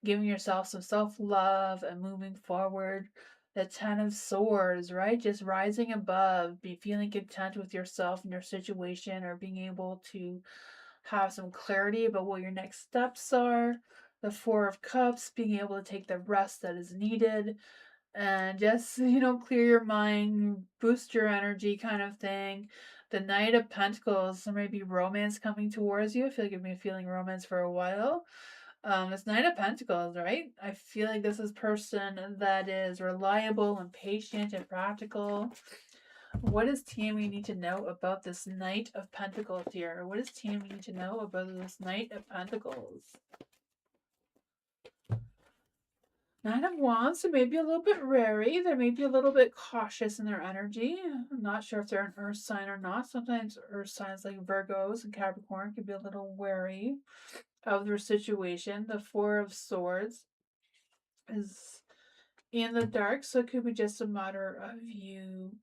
giving yourself some self love, and moving forward. The Ten of Swords, right? Just rising above, be feeling content with yourself and your situation, or being able to have some clarity about what your next steps are. The Four of Cups, being able to take the rest that is needed and just, clear your mind, boost your energy kind of thing. The Knight of Pentacles, there may be romance coming towards you. I feel like you've been feeling romance for a while. This Knight of Pentacles, right? I feel like this is person that is reliable and patient and practical. What does TME need to know about this Knight of Pentacles here? What does TME need to know about this Knight of Pentacles? Nine of Wands, so maybe a little bit wary. They may be a little bit cautious in their energy. I'm not sure if they're an earth sign or not. Sometimes earth signs like Virgos and Capricorn can be a little wary of their situation. The Four of Swords is in the dark, so it could be just a matter of you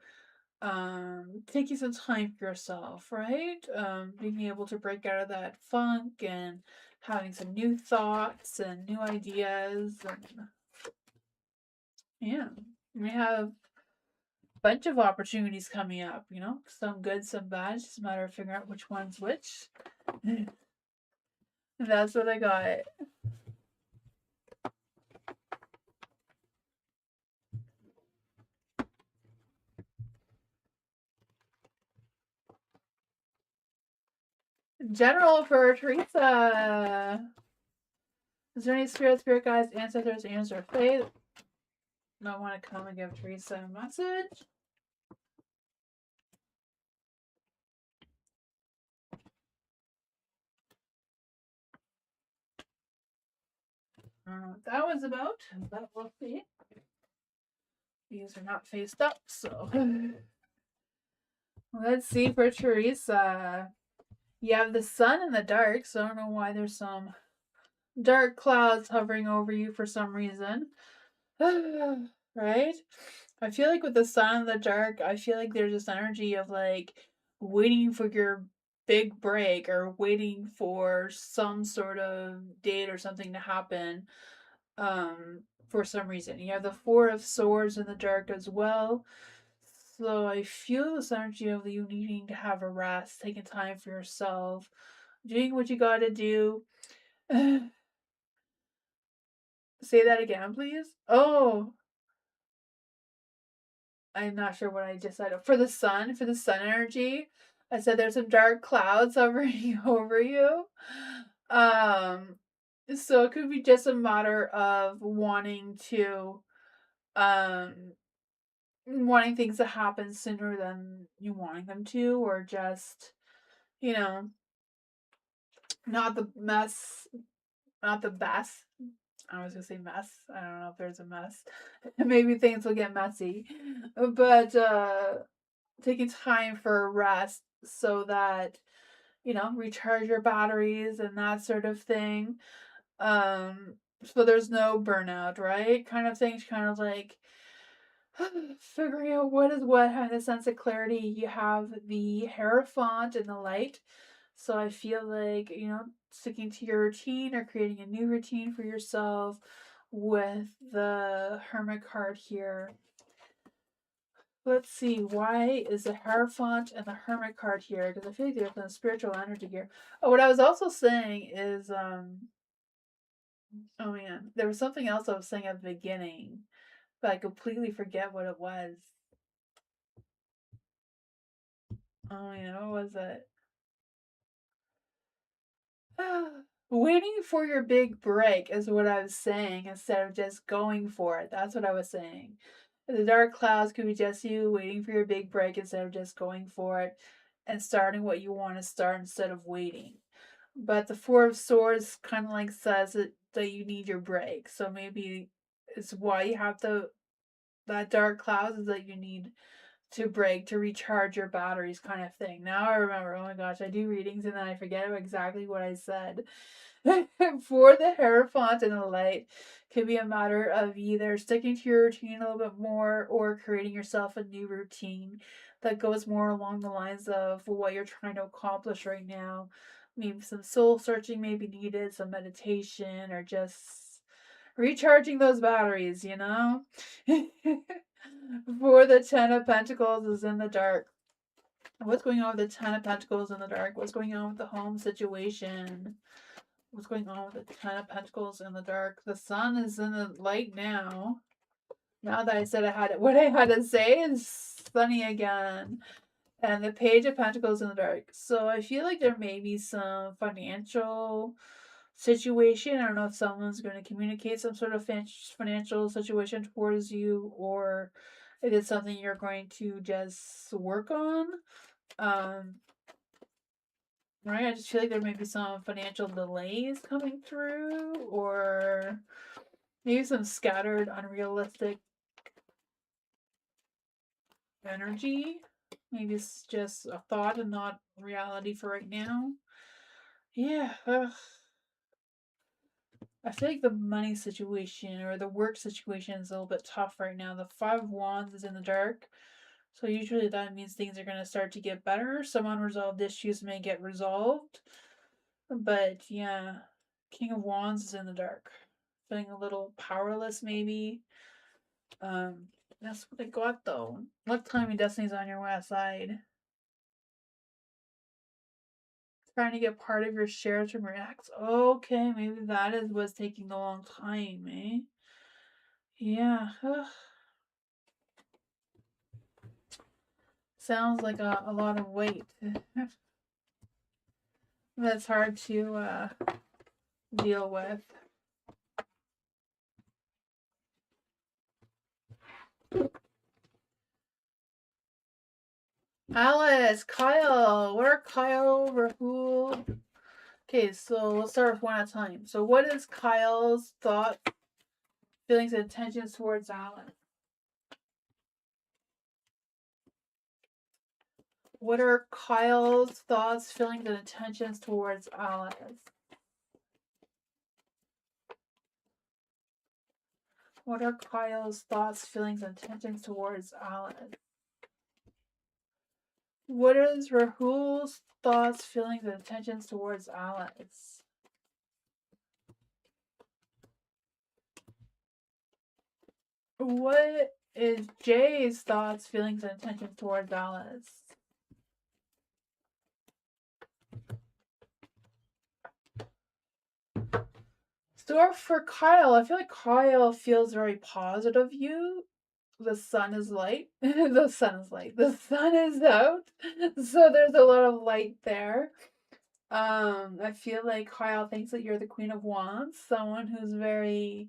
taking some time for yourself, right? Being able to break out of that funk and having some new thoughts and new ideas and yeah, we have a bunch of opportunities coming up, some good, some bad. It's just a matter of figuring out which one's which. That's what I got. General for Teresa. Is there any spirit guides, ancestors, angels, or faith that want to come and give Teresa a message? I don't know what that was about, but we'll see. These are not faced up, so let's see for Teresa. You have the sun in the dark, so I don't know why there's some dark clouds hovering over you for some reason. Right? I feel like with the sun in the dark, I feel like there's this energy of like waiting for your big break or waiting for some sort of date or something to happen for some reason. You have the Four of Swords in the dark as well. So I feel this energy of you needing to have a rest, taking time for yourself, doing what you gotta do. Say that again, please. Oh, I'm not sure what I just said. For the sun energy, I said there's some dark clouds hovering over you. Um, so it could be just a matter of um, wanting things to happen sooner than you wanting them to, or just, you know, not the mess, not the best. I was gonna say mess. I don't know if there's a mess. Maybe things will get messy. But taking time for a rest so that, recharge your batteries and that sort of thing. So there's no burnout, right? Kind of things, kind of like figuring out what is what, having a sense of clarity. You have the Hierophant in the light. So I feel like, sticking to your routine or creating a new routine for yourself with the Hermit card here. Let's see, why is the Hierophant and the Hermit card here? Because I feel like there's some spiritual energy here. Oh, what I was also saying is, oh man, there was something else I was saying at the beginning, but I completely forget what it was. Oh man, what was it? Waiting for your big break is what I was saying instead of just going for it. That's what I was saying. The dark clouds could be just you waiting for your big break instead of just going for it and starting what you want to start instead of waiting. But the Four of Swords kind of like says that you need your break. So maybe it's why you have that dark clouds is that you need to break to recharge your batteries kind of thing. Now I remember. Oh my gosh, I do readings and then I forget exactly what I said. For the Hierophant and the light could be a matter of either sticking to your routine a little bit more or creating yourself a new routine that goes more along the lines of what you're trying to accomplish right now. Maybe some soul searching may be needed, some meditation, or just recharging those batteries, you know? For the Ten of Pentacles is in the dark. What's going on with the Ten of Pentacles in the dark? What's going on with the home situation? What's going on with the Ten of Pentacles in the dark? The sun is in the light now. Now that I said what I had to say is sunny again. And the Page of Pentacles in the dark. So I feel like there may be some financial situation. I don't know if someone's going to communicate some sort of financial situation towards you, or if it's something you're going to just work on. Right? I just feel like there may be some financial delays coming through, or maybe some scattered, unrealistic energy. Maybe it's just a thought and not reality for right now. Yeah. I feel like the money situation or the work situation is a little bit tough right now. The Five of Wands is in the dark. So usually that means things are going to start to get better. Some unresolved issues may get resolved. But yeah, King of Wands is in the dark. Feeling a little powerless maybe. That's what I got though. What time in Destiny's on your west side? Trying to get part of your shares from your ex. Okay, maybe that is what's taking a long time, eh? Yeah. Sounds like a lot of weight. That's hard to deal with. Alice, Kyle, what are Kyle, Rahul? Okay, so let's start with one at a time. So what is Kyle's thought, feelings, and intentions towards Alice? What are Kyle's thoughts, feelings, and intentions towards Alice? What are Kyle's thoughts, feelings, and intentions towards Alice? What is Rahul's thoughts, feelings, and intentions towards Alice? What is Jay's thoughts, feelings, and intentions towards Alice? So for Kyle, I feel like Kyle feels very positive of you. The sun is light. The sun is light. The sun is out. So there's a lot of light there. I feel like Kyle thinks that you're the Queen of Wands, someone who's very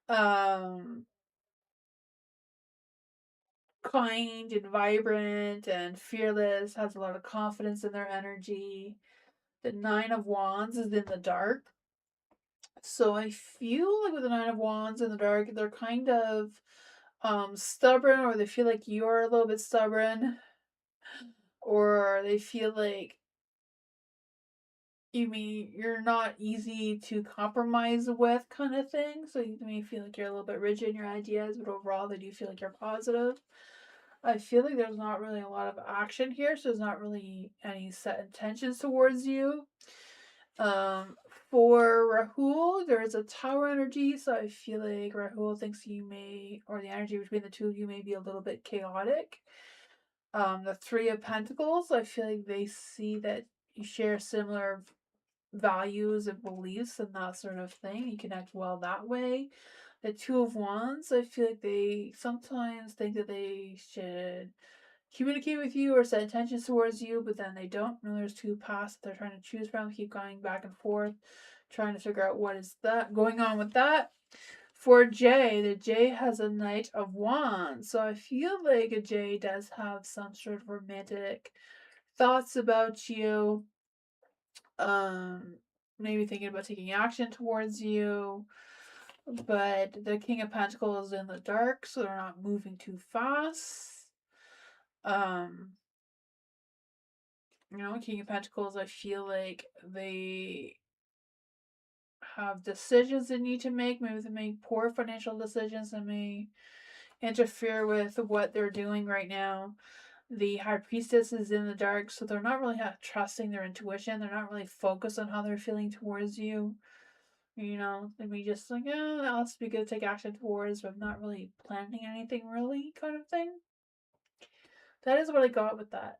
kind and vibrant and fearless, has a lot of confidence in their energy. The Nine of Wands is in the dark. So I feel like with the Nine of Wands in the dark, they're kind of stubborn, or they feel like you're a little bit stubborn, or they feel like you're not easy to compromise with, kind of thing. So you may feel like you're a little bit rigid in your ideas, but overall they do feel like you're positive. I feel like there's not really a lot of action here, so there's not really any set intentions towards you. For Rahul, there is a tower energy, so I feel like Rahul thinks you may, or the energy between the two of you may be a little bit chaotic. The Three of Pentacles, I feel like they see that you share similar values and beliefs and that sort of thing. You connect well that way. The Two of Wands, I feel like they sometimes think that they should communicate with you or set intentions towards you, but then they don't. And there's two paths that they're trying to choose from, keep going back and forth, trying to figure out what is that going on with that. For Jay, the Jay has a Knight of Wands. So I feel like a Jay does have some sort of romantic thoughts about you. Maybe thinking about taking action towards you. But the King of Pentacles is in the dark, so they're not moving too fast. King of Pentacles, I feel like they have decisions they need to make. Maybe they make poor financial decisions that may interfere with what they're doing right now. The High Priestess is in the dark, so they're not really trusting their intuition. They're not really focused on how they're feeling towards you. You know, maybe just like, that else be good to take action towards, but I'm not really planning anything really kind of thing. That is what I got with that.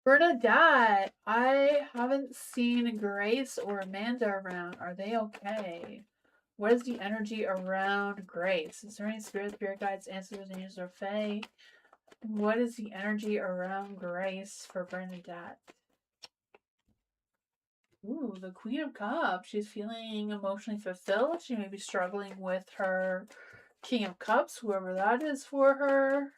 Bernadette, I haven't seen Grace or Amanda around. Are they okay? What is the energy around Grace? Is there any spirit guides, ancestors, angels, or fae? What is the energy around Grace for Bernadette? Ooh, the Queen of Cups. She's feeling emotionally fulfilled. She may be struggling with her King of Cups, whoever that is for her.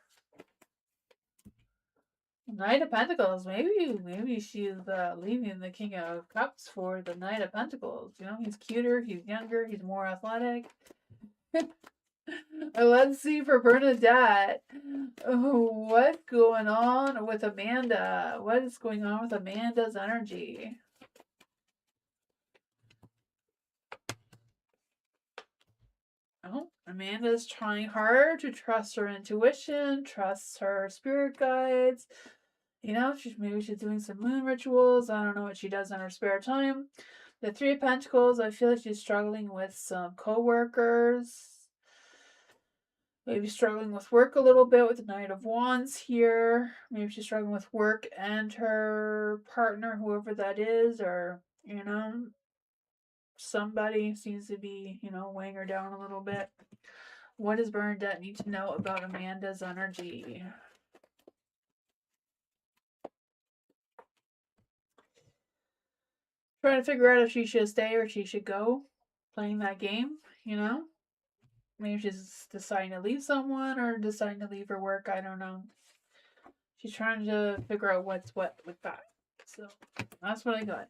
Knight of Pentacles. Maybe she's leaving the King of Cups for the Knight of Pentacles. You know, he's cuter, he's younger, he's more athletic. Let's see for Bernadette. What's going on with Amanda? What is going on with Amanda's energy? Oh, Amanda's trying hard to trust her intuition, trust her spirit guides. You know, maybe she's doing some moon rituals. I don't know what she does in her spare time. The Three of Pentacles, I feel like she's struggling with some co-workers. Maybe struggling with work a little bit with the Knight of Wands here. Maybe she's struggling with work and her partner, whoever that is, or, you know, somebody seems to be, you know, weighing her down a little bit. What does Bernadette need to know about Amanda's energy? Trying to figure out if she should stay or she should go playing that game, you know? Maybe she's deciding to leave someone or deciding to leave her work. I don't know. She's trying to figure out what's what with that. So that's what I got.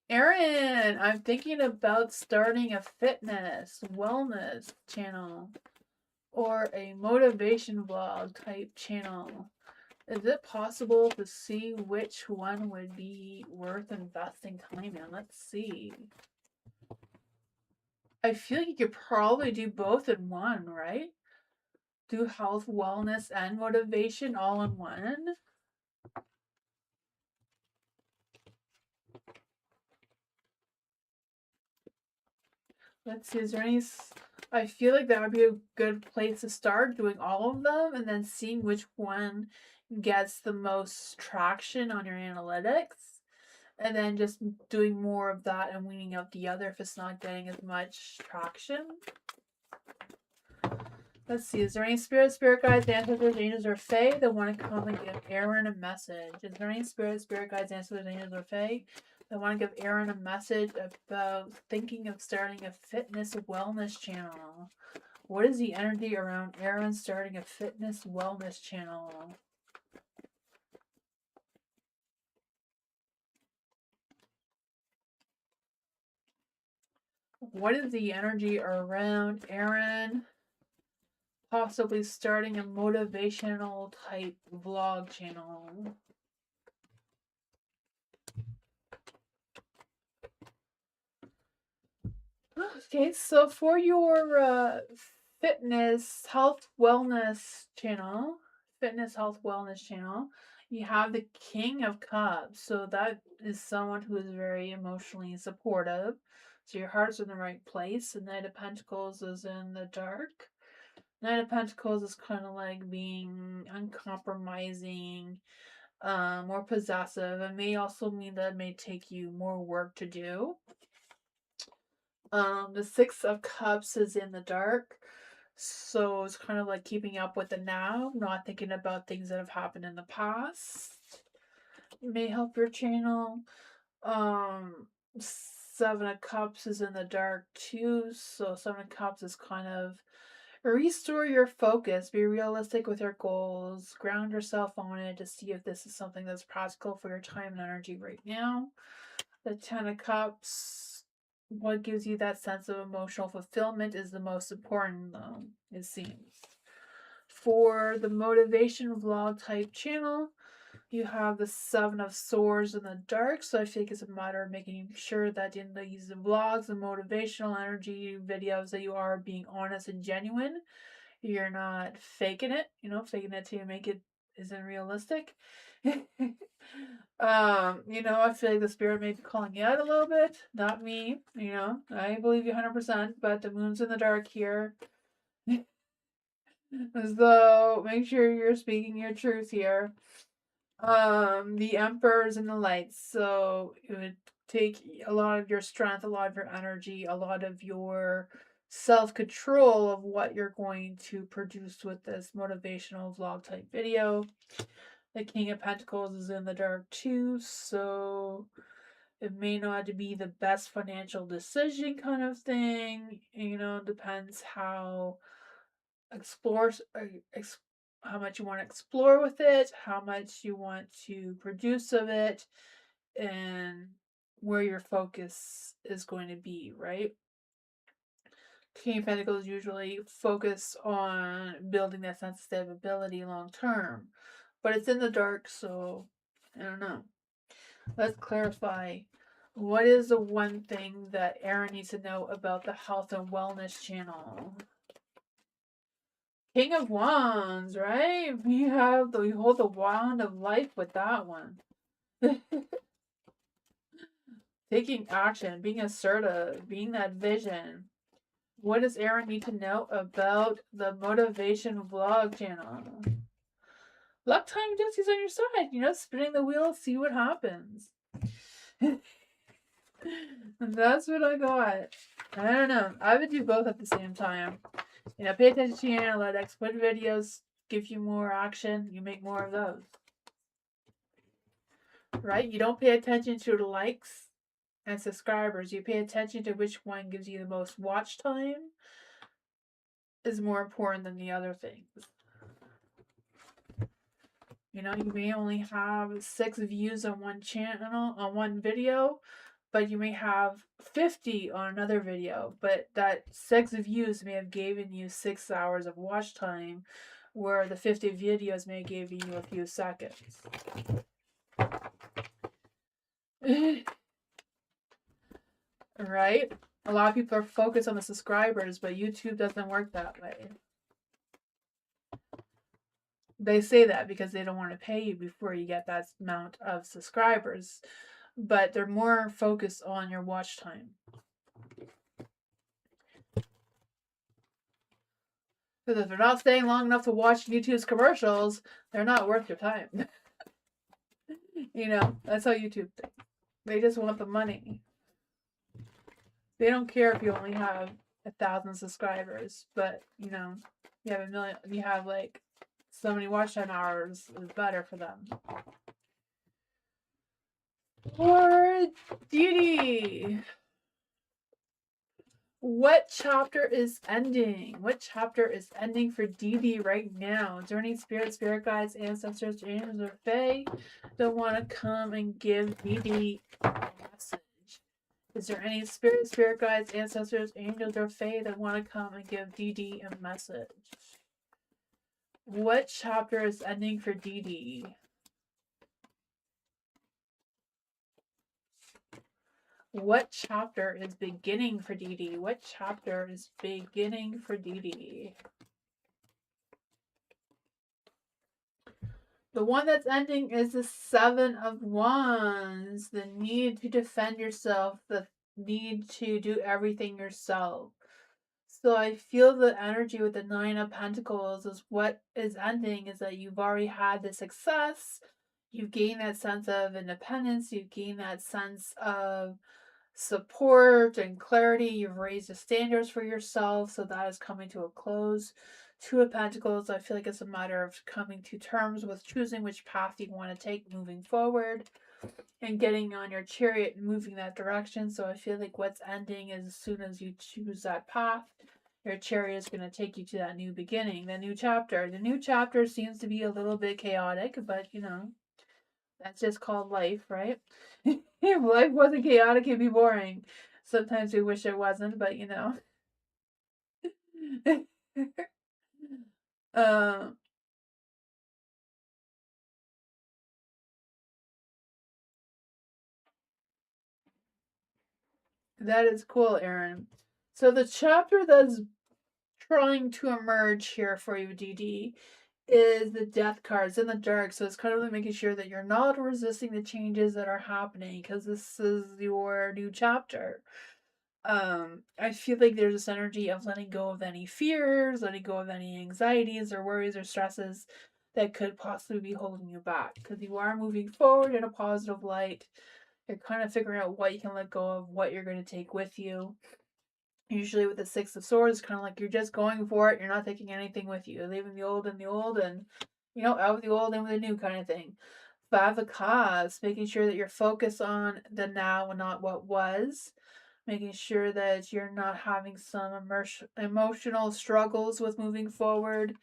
Erin, I'm thinking about starting a fitness, wellness channel or a motivation vlog type channel. Is it possible to see which one would be worth investing time in? Let's see. I feel like you could probably do both in one, right? Do health, wellness, and motivation all in one. Let's see, is there any... I feel like that would be a good place to start, doing all of them, and then seeing which one gets the most traction on your analytics. And then just doing more of that and weaning out the other if it's not getting as much traction. Let's see, is there any spirit guides, ancestors, angels, or fae that want to come and give Erin a message? Is there any spirit guides, ancestors, angels, or fae that want to give Erin a message about thinking of starting a fitness wellness channel? What is the energy around Erin starting a fitness wellness channel? What is the energy around Erin possibly starting a motivational type vlog channel? Okay, so for your fitness, health, wellness channel, you have the King of Cups. So that is someone who is very emotionally supportive. So your heart's in the right place. The Knight of Pentacles is in the dark. Knight of Pentacles is kind of like being uncompromising, more possessive. It may also mean that it may take you more work to do. The Six of Cups is in the dark. So it's kind of like keeping up with the now, not thinking about things that have happened in the past. May help your channel. Seven of Cups is in the dark too. So Seven of Cups is kind of restore your focus, be realistic with your goals, ground yourself on it to see if this is something that's practical for your time and energy right now. The Ten of Cups, what gives you that sense of emotional fulfillment is the most important, though, it seems. For the motivation vlog type channel, You have the Seven of Swords in the dark, so I think it's a matter of making sure that in these vlogs and motivational energy videos that you are being honest and genuine. You're not faking it, faking it to make it isn't realistic. I feel like the spirit may be calling you out a little bit, not me, I believe you 100%, but the moon's in the dark here. So make sure you're speaking your truth here. The Emperor's in the lights, so it would take a lot of your strength, a lot of your energy, a lot of your self-control of what you're going to produce with this motivational vlog type video. The King of Pentacles is in the dark too, so it may not be the best financial decision kind of thing. Depends how explores how much you want to explore with it, how much you want to produce of it, and where your focus is going to be, right? King of Pentacles usually focus on building that sense of stability long term, but it's in the dark, so I don't know. Let's clarify. What is the one thing that Aaron needs to know about the health and wellness channel? King of Wands, right? We hold the wand of life with that one. Taking action, being assertive, being that vision. What does Aaron need to know about the motivation vlog channel? Luck time Jesse's on your side, spinning the wheel, see what happens. That's what I got. I don't know. I would do both at the same time. Pay attention to your analytics. What videos give you more action? You make more of those. Right? You don't pay attention to the likes and subscribers. You pay attention to which one gives you the most watch time is more important than the other things. You may only have 6 views on one channel, on one video, but you may have 50 on another video. But that 6 views may have given you 6 hours of watch time, where the 50 videos may have given you a few seconds. Right? A lot of people are focused on the subscribers, but YouTube doesn't work that way. They say that because they don't want to pay you before you get that amount of subscribers, but they're more focused on your watch time. Because if they're not staying long enough to watch YouTube's commercials, they're not worth your time. That's how YouTube thinks. They just want the money. They don't care if you only have 1,000 subscribers, but you have 1 million, you have like so many watch time hours is better for them. For Didi, what chapter is ending? What chapter is ending for Didi right now? Is there any spirit guides, ancestors, angels, or fae that want to come and give Didi a message? Is there any spirit guides, ancestors, angels, or fae that want to come and give Didi a message? What chapter is ending for Didi? What chapter is beginning for Didi? What chapter is beginning for Didi? The one that's ending is the Seven of Wands. The need to defend yourself. The need to do everything yourself. So I feel the energy with the Nine of Pentacles is what is ending is that you've already had the success. You've gained that sense of independence. You've gained that sense of support and clarity. You've raised the standards for yourself, so that is coming to a close. Two of Pentacles, I feel like it's a matter of coming to terms with choosing which path you want to take moving forward and getting on your chariot and moving that direction. So I feel like what's ending is as soon as you choose that path, your chariot is going to take you to that new beginning, the new chapter. The new chapter seems to be a little bit chaotic, but that's just called life, right? If life wasn't chaotic, it'd be boring. Sometimes we wish it wasn't, but um, That is cool, Aaron. So the chapter that's trying to emerge here for you, DD, is the death cards in the dark. So it's kind of like making sure that you're not resisting the changes that are happening because this is your new chapter. I feel like there's this energy of letting go of any fears, letting go of any anxieties or worries or stresses that could possibly be holding you back because you are moving forward in a positive light. You're kind of figuring out what you can let go of, what you're going to take with you. Usually with the Six of Swords, it's kind of like you're just going for it. You're not taking anything with you. You're leaving the old in the old and, out with the old and with the new kind of thing. Five of Cups, making sure that you're focused on the now and not what was. Making sure that you're not having some emotional struggles with moving forward.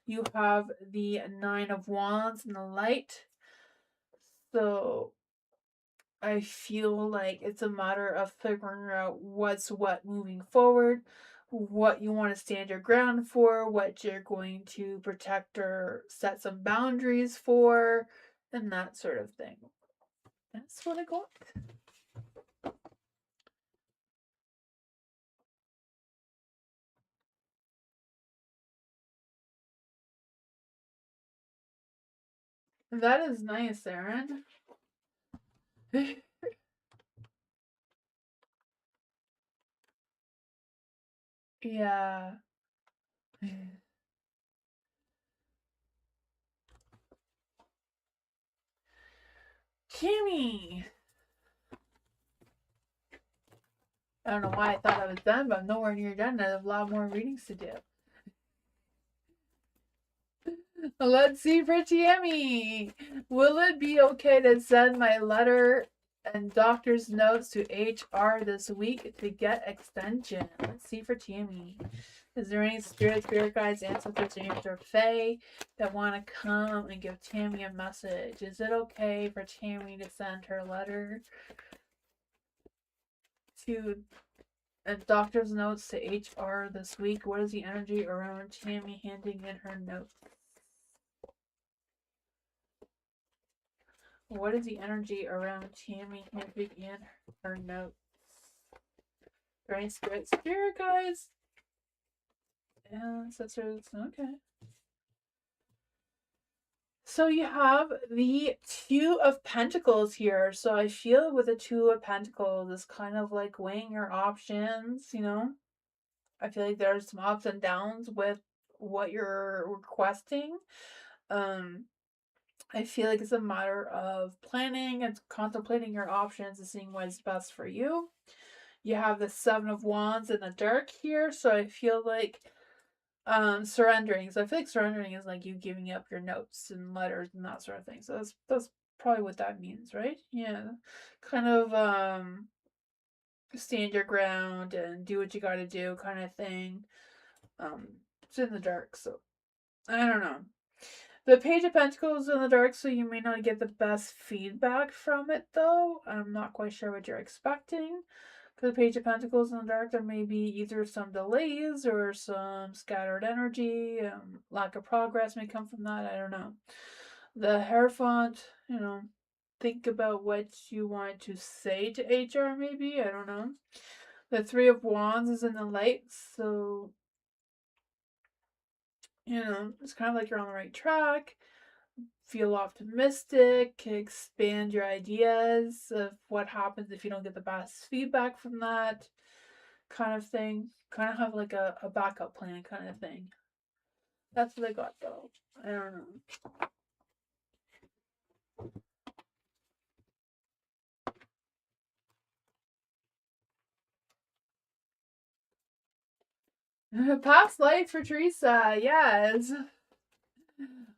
You have the Nine of Wands in the light. So I feel like it's a matter of figuring out what's what moving forward, what you want to stand your ground for, what you're going to protect or set some boundaries for, and that sort of thing. That's what I got. That is nice, Aaron. Yeah. Kimmy! I don't know why I thought I was done, but I'm nowhere near done. I have a lot more readings to do. Let's see for Tammy. Will it be okay to send my letter and doctor's notes to HR this week to get extension? Let's see for Tammy. Is there any spirit guides, ancestors, or Fae that want to come and give Tammy a message? Is it okay for Tammy to send her letter to and doctor's notes to HR this week? What is the energy around Tammy handing in her notes? What is the energy around Tammy handing in her notes? Right, spirit guys, ancestors. Okay. So you have the Two of Pentacles here. So I feel with the Two of Pentacles, it's kind of like weighing your options, I feel like there's some ups and downs with what you're requesting. I feel like it's a matter of planning and contemplating your options and seeing what is best for you. You have the Seven of Wands in the dark here, so I feel like surrendering. So I feel like surrendering is like you giving up your notes and letters and that sort of thing. So that's probably what that means, right? Yeah. Kind of stand your ground and do what you gotta do kind of thing. It's in the dark, so I don't know. The Page of Pentacles in the dark, so you may not get the best feedback from it, though. I'm not quite sure what you're expecting. For the Page of Pentacles in the dark, there may be either some delays or some scattered energy. Lack of progress may come from that. I don't know. The Hierophant, think about what you want to say to HR, maybe. I don't know. The Three of Wands is in the light, so, it's kind of like you're on the right track. Feel optimistic, expand your ideas of what happens if you don't get the best feedback from that kind of thing. Kind of have like a backup plan kind of thing. That's what I got though. I don't know. Past life for Teresa, yes.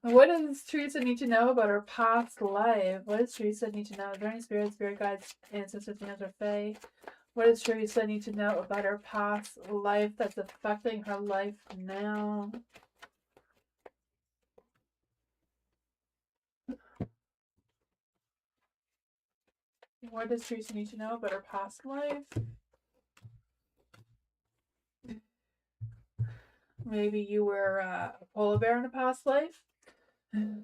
What does Teresa need to know about her past life? What does Teresa need to know? Journey spirit guides, ancestors, or Fae. What does Teresa need to know about her past life that's affecting her life now? What does Teresa need to know about her past life? Maybe you were a polar bear in a past life. This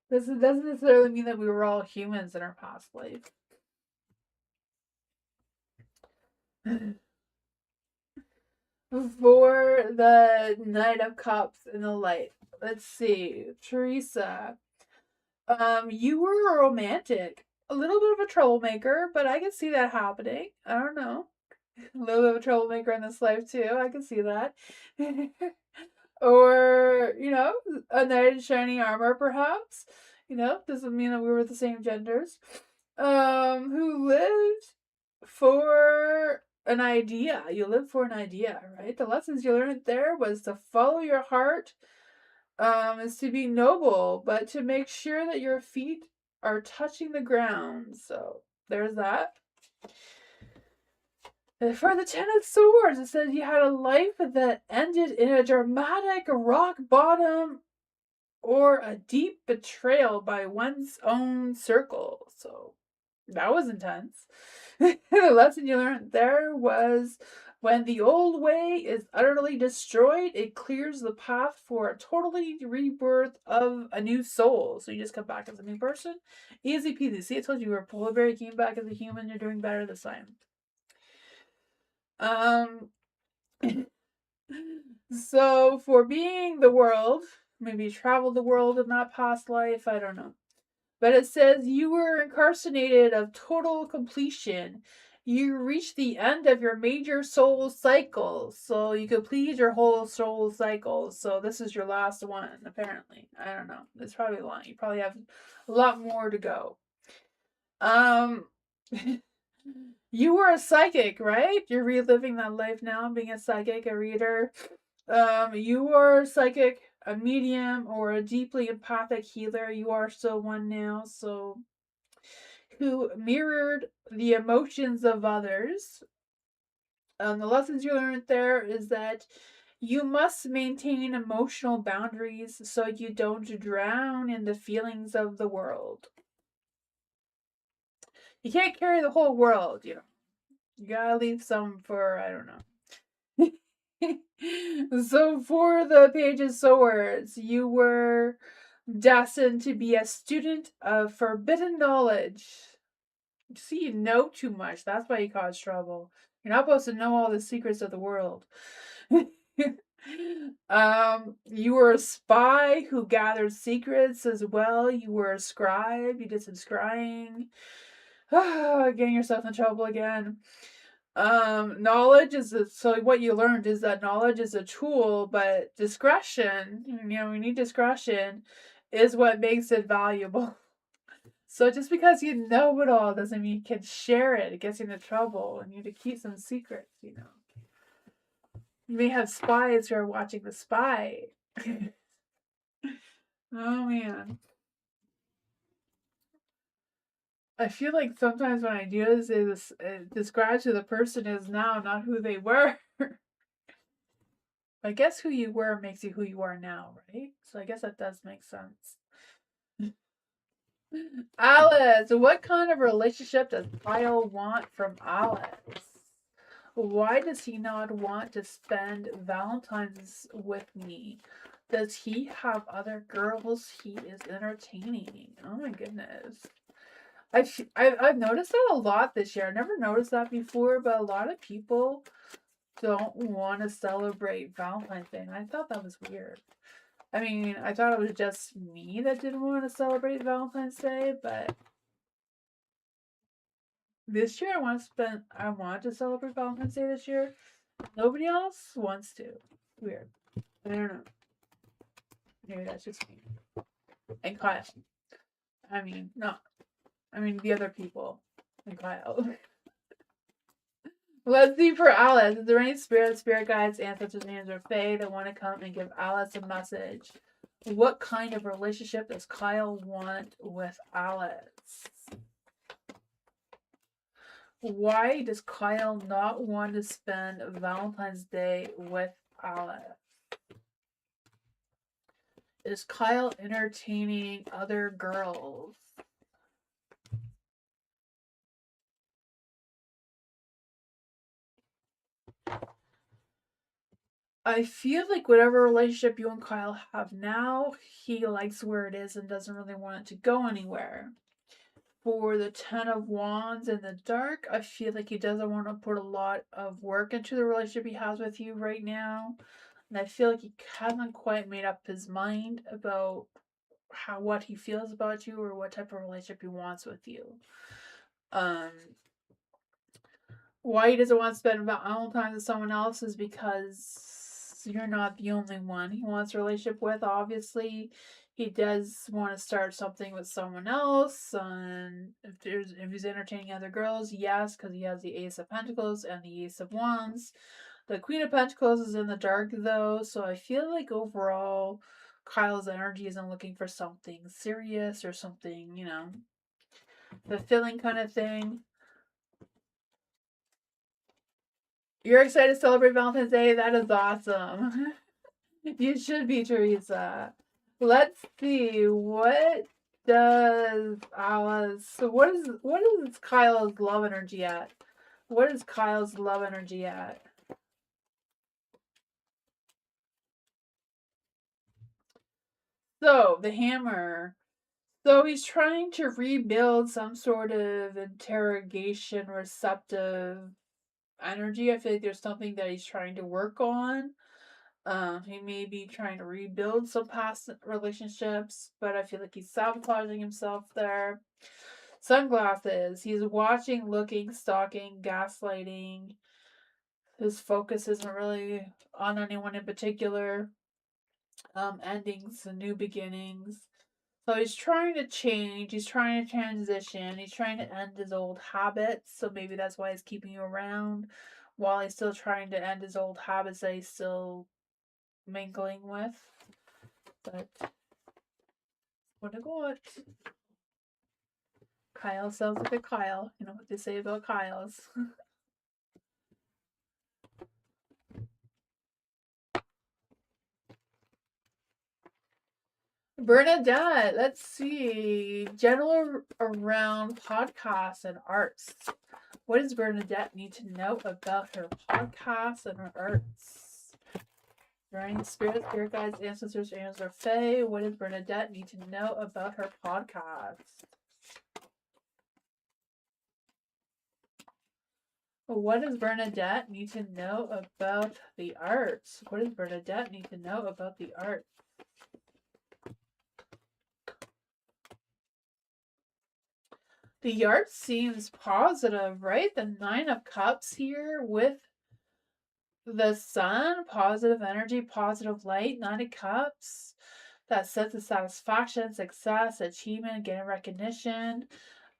doesn't necessarily mean that we were all humans in our past life. For the Knight of Cups in the light. Let's see. Teresa. You were a romantic. A little bit of a troublemaker, but I can see that happening. I don't know. A little bit of a troublemaker in this life too. I can see that. Or, a knight in shining armor, perhaps. Doesn't mean that we were the same genders. Who lived for an idea. You live for an idea, right? The lessons you learned there was to follow your heart, is to be noble, but to make sure that your feet are touching the ground. So there's that. For the Ten of Swords, it says you had a life that ended in a dramatic rock bottom or a deep betrayal by one's own circle. So that was intense. The lesson you learned there was when the old way is utterly destroyed, it clears the path for a totally rebirth of a new soul. So you just come back as a new person. Easy peasy. See, I told you you were polar bear, you came back as a human, you're doing better this time. So for being the world, maybe you traveled the world in that past life, I don't know. But it says you were incarcerated of total completion. You reached the end of your major soul cycle. So you completed your whole soul cycle. So this is your last one, apparently. I don't know. It's probably long. You probably have a lot more to go. You were a psychic, right? You're reliving that life now, being a psychic, a reader. You are psychic, a medium, or a deeply empathic healer. You are still one now, so who mirrored the emotions of others. The lessons you learned there is that you must maintain emotional boundaries so you don't drown in the feelings of the world. You can't carry the whole world, you know. You gotta leave some for, I don't know. So for the Page of Swords, you were destined to be a student of forbidden knowledge. See, you know too much. That's why you cause trouble. You're not supposed to know all the secrets of the world. You were a spy who gathered secrets as well. You were a scribe. You did some scrying. Getting yourself in trouble again. Knowledge is so what you learned is that knowledge is a tool, but discretion, we need discretion, is what makes it valuable. So just because you know it all doesn't mean you can share it. It gets you into trouble, and you need to keep some secrets. You may have spies who are watching the spy. Oh man. I feel like sometimes when I do this, it describes who the person is now, not who they were. I guess who you were makes you who you are now, right? So I guess that does make sense. Alice, what kind of relationship does Kyle want from Alice? Why does he not want to spend Valentine's with me? Does he have other girls he is entertaining? Oh my goodness. I've noticed that a lot this year. I never noticed that before, but a lot of people don't want to celebrate Valentine's Day. And I thought that was weird. I mean, I thought it was just me that didn't want to celebrate Valentine's Day, but this year I want to celebrate Valentine's Day this year. Nobody else wants to. Weird. I don't know. Maybe that's just me. And Kyle. I mean, the other people. And Kyle. Let's see for Alice. Is there any spirit guides, ancestors, angels, or fae that want to come and give Alice a message? What kind of relationship does Kyle want with Alice? Why does Kyle not want to spend Valentine's Day with Alice? Is Kyle entertaining other girls? I feel like whatever relationship you and Kyle have now, he likes where it is and doesn't really want it to go anywhere. For the Ten of Wands in the dark, I feel like he doesn't want to put a lot of work into the relationship he has with you right now. And I feel like he hasn't quite made up his mind about what he feels about you or what type of relationship he wants with you. Um, why he doesn't want to spend Valentine's with someone else is because you're not the only one he wants a relationship with. Obviously, he does want to start something with someone else, and if he's entertaining other girls, yes, because he has the Ace of Pentacles and the Ace of Wands. The Queen of Pentacles is in the dark though, so I feel like overall Kyle's energy isn't looking for something serious or something, fulfilling kind of thing. You're excited to celebrate Valentine's Day? That is awesome. You should be, Teresa. Let's see. What is Kyle's love energy at? What is Kyle's love energy at? So, the hammer. So he's trying to rebuild some sort of interrogation receptive energy. I feel like there's something that he's trying to work on. He may be trying to rebuild some past relationships, but I feel like he's sabotaging himself there. Sunglasses. He's watching, looking, stalking, gaslighting. His focus isn't really on anyone in particular. Endings and new beginnings. So he's trying to change, he's trying to transition, he's trying to end his old habits. So maybe that's why he's keeping you around while he's still trying to end his old habits that he's still mingling with. But what a god. Kyle sounds like a Kyle. You know what they say about Kyles. Bernadette, let's see. General around podcasts and arts. What does Bernadette need to know about her podcasts and her arts? Running spirit guides, ancestors, angels, or fae. What does Bernadette need to know about her podcast? What does Bernadette need to know about the arts? What does Bernadette need to know about the arts? The art seems positive, right? The Nine of Cups here with the Sun, positive energy, positive light, Nine of Cups. That sense of satisfaction, success, achievement, getting recognition,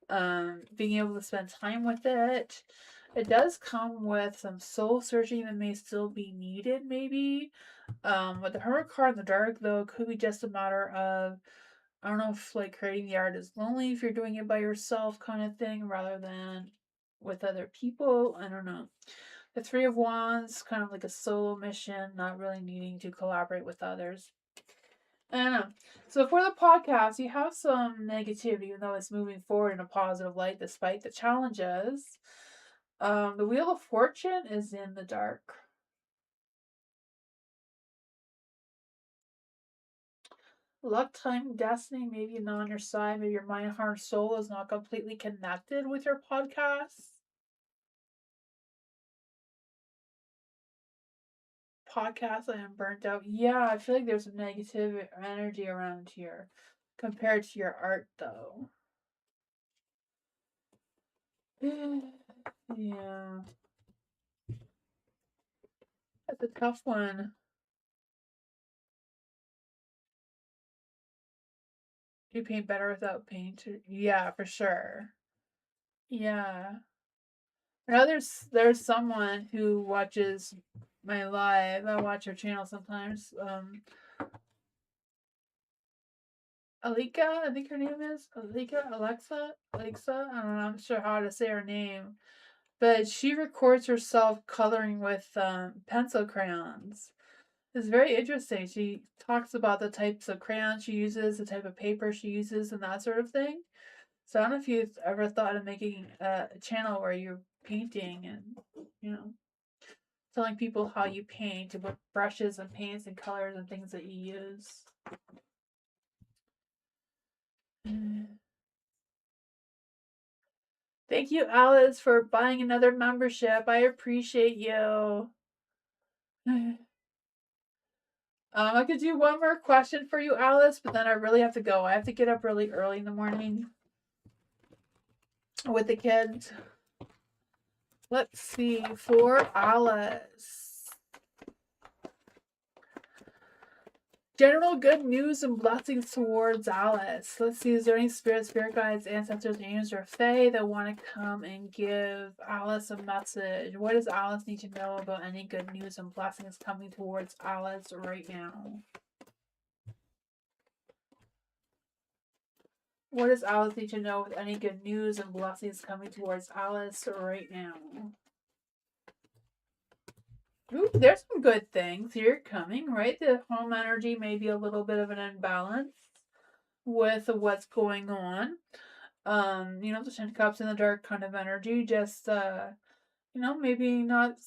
being able to spend time with it. It does come with some soul searching that may still be needed, maybe. With the Hermit card in the dark, though, it could be just a matter of, I don't know if like creating the art is lonely if you're doing it by yourself, kind of thing, rather than with other people. I don't know. The Three of Wands, kind of like a solo mission, not really needing to collaborate with others. I don't know. So for the podcast, you have some negativity, even though it's moving forward in a positive light despite the challenges. The Wheel of Fortune is in the dark. Luck, time, destiny, maybe not on your side. Maybe your mind, heart, soul is not completely connected with your podcast. I am burnt out. Yeah, I feel like there's some negative energy around here compared to your art, though. Yeah, that's a tough one. You paint better without paint. Yeah, for sure. Yeah. I know there's someone who watches my live. I watch her channel sometimes. Alika, I think her name is Alexa. I don't know. I'm not sure how to say her name, but she records herself coloring with pencil crayons. It's very interesting. She talks about the types of crayons she uses, the type of paper she uses, and that sort of thing. So I don't know if you've ever thought of making a channel where you're painting and, you know, telling people how you paint, what brushes and paints and colors and things that you use. Thank you, Alice, for buying another membership. I appreciate you. I could do one more question for you, Alice, but then I really have to go. I have to get up really early in the morning with the kids. Let's see, for Alice. General good news and blessings towards Alice. Let's see, is there any spirit guides, ancestors, angels, or fae that want to come and give Alice a message? What does Alice need to know about any good news and blessings coming towards Alice right now? What does Alice need to know with any good news and blessings coming towards Alice right now? Ooh, there's some good things here coming, right? The home energy may be a little bit of an imbalance with what's going on. The Ten Cups in the Dark kind of energy, just maybe not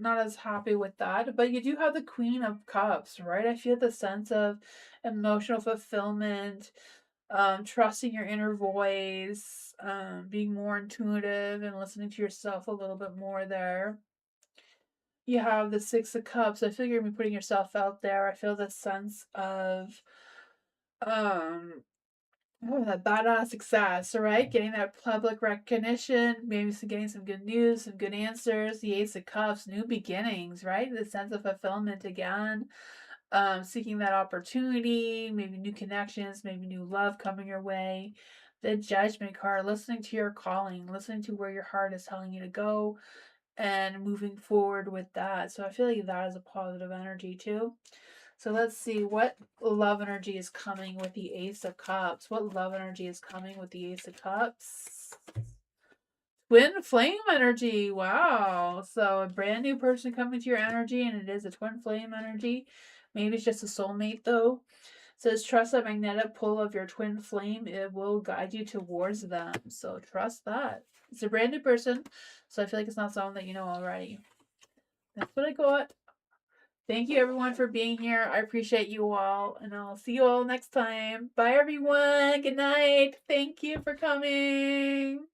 as happy with that. But you do have the Queen of Cups, right? I feel the sense of emotional fulfillment, trusting your inner voice, being more intuitive and listening to yourself a little bit more there. You have the Six of Cups. I feel you're gonna be putting yourself out there. I feel this sense of um that badass success, right? Getting that public recognition, maybe getting some good news, some good answers. The Ace of Cups, new beginnings, right? The sense of fulfillment again. Seeking that opportunity, maybe new connections, maybe new love coming your way. The Judgment card, listening to your calling, listening to where your heart is telling you to go, and moving forward with that. So I feel like that is a positive energy too. So let's see what love energy is coming with the Ace of Cups. What love energy is coming with the Ace of Cups? Twin flame energy. Wow. So a brand new person coming to your energy, and it is a twin flame energy. Maybe it's just a soulmate though. It says trust the magnetic pull of your twin flame. It will guide you towards them. So trust that. It's a brand new person. So I feel like it's not someone that you know already. That's what I got. Thank you everyone for being here. I appreciate you all, and I'll see you all next time. Bye everyone. Good night. Thank you for coming.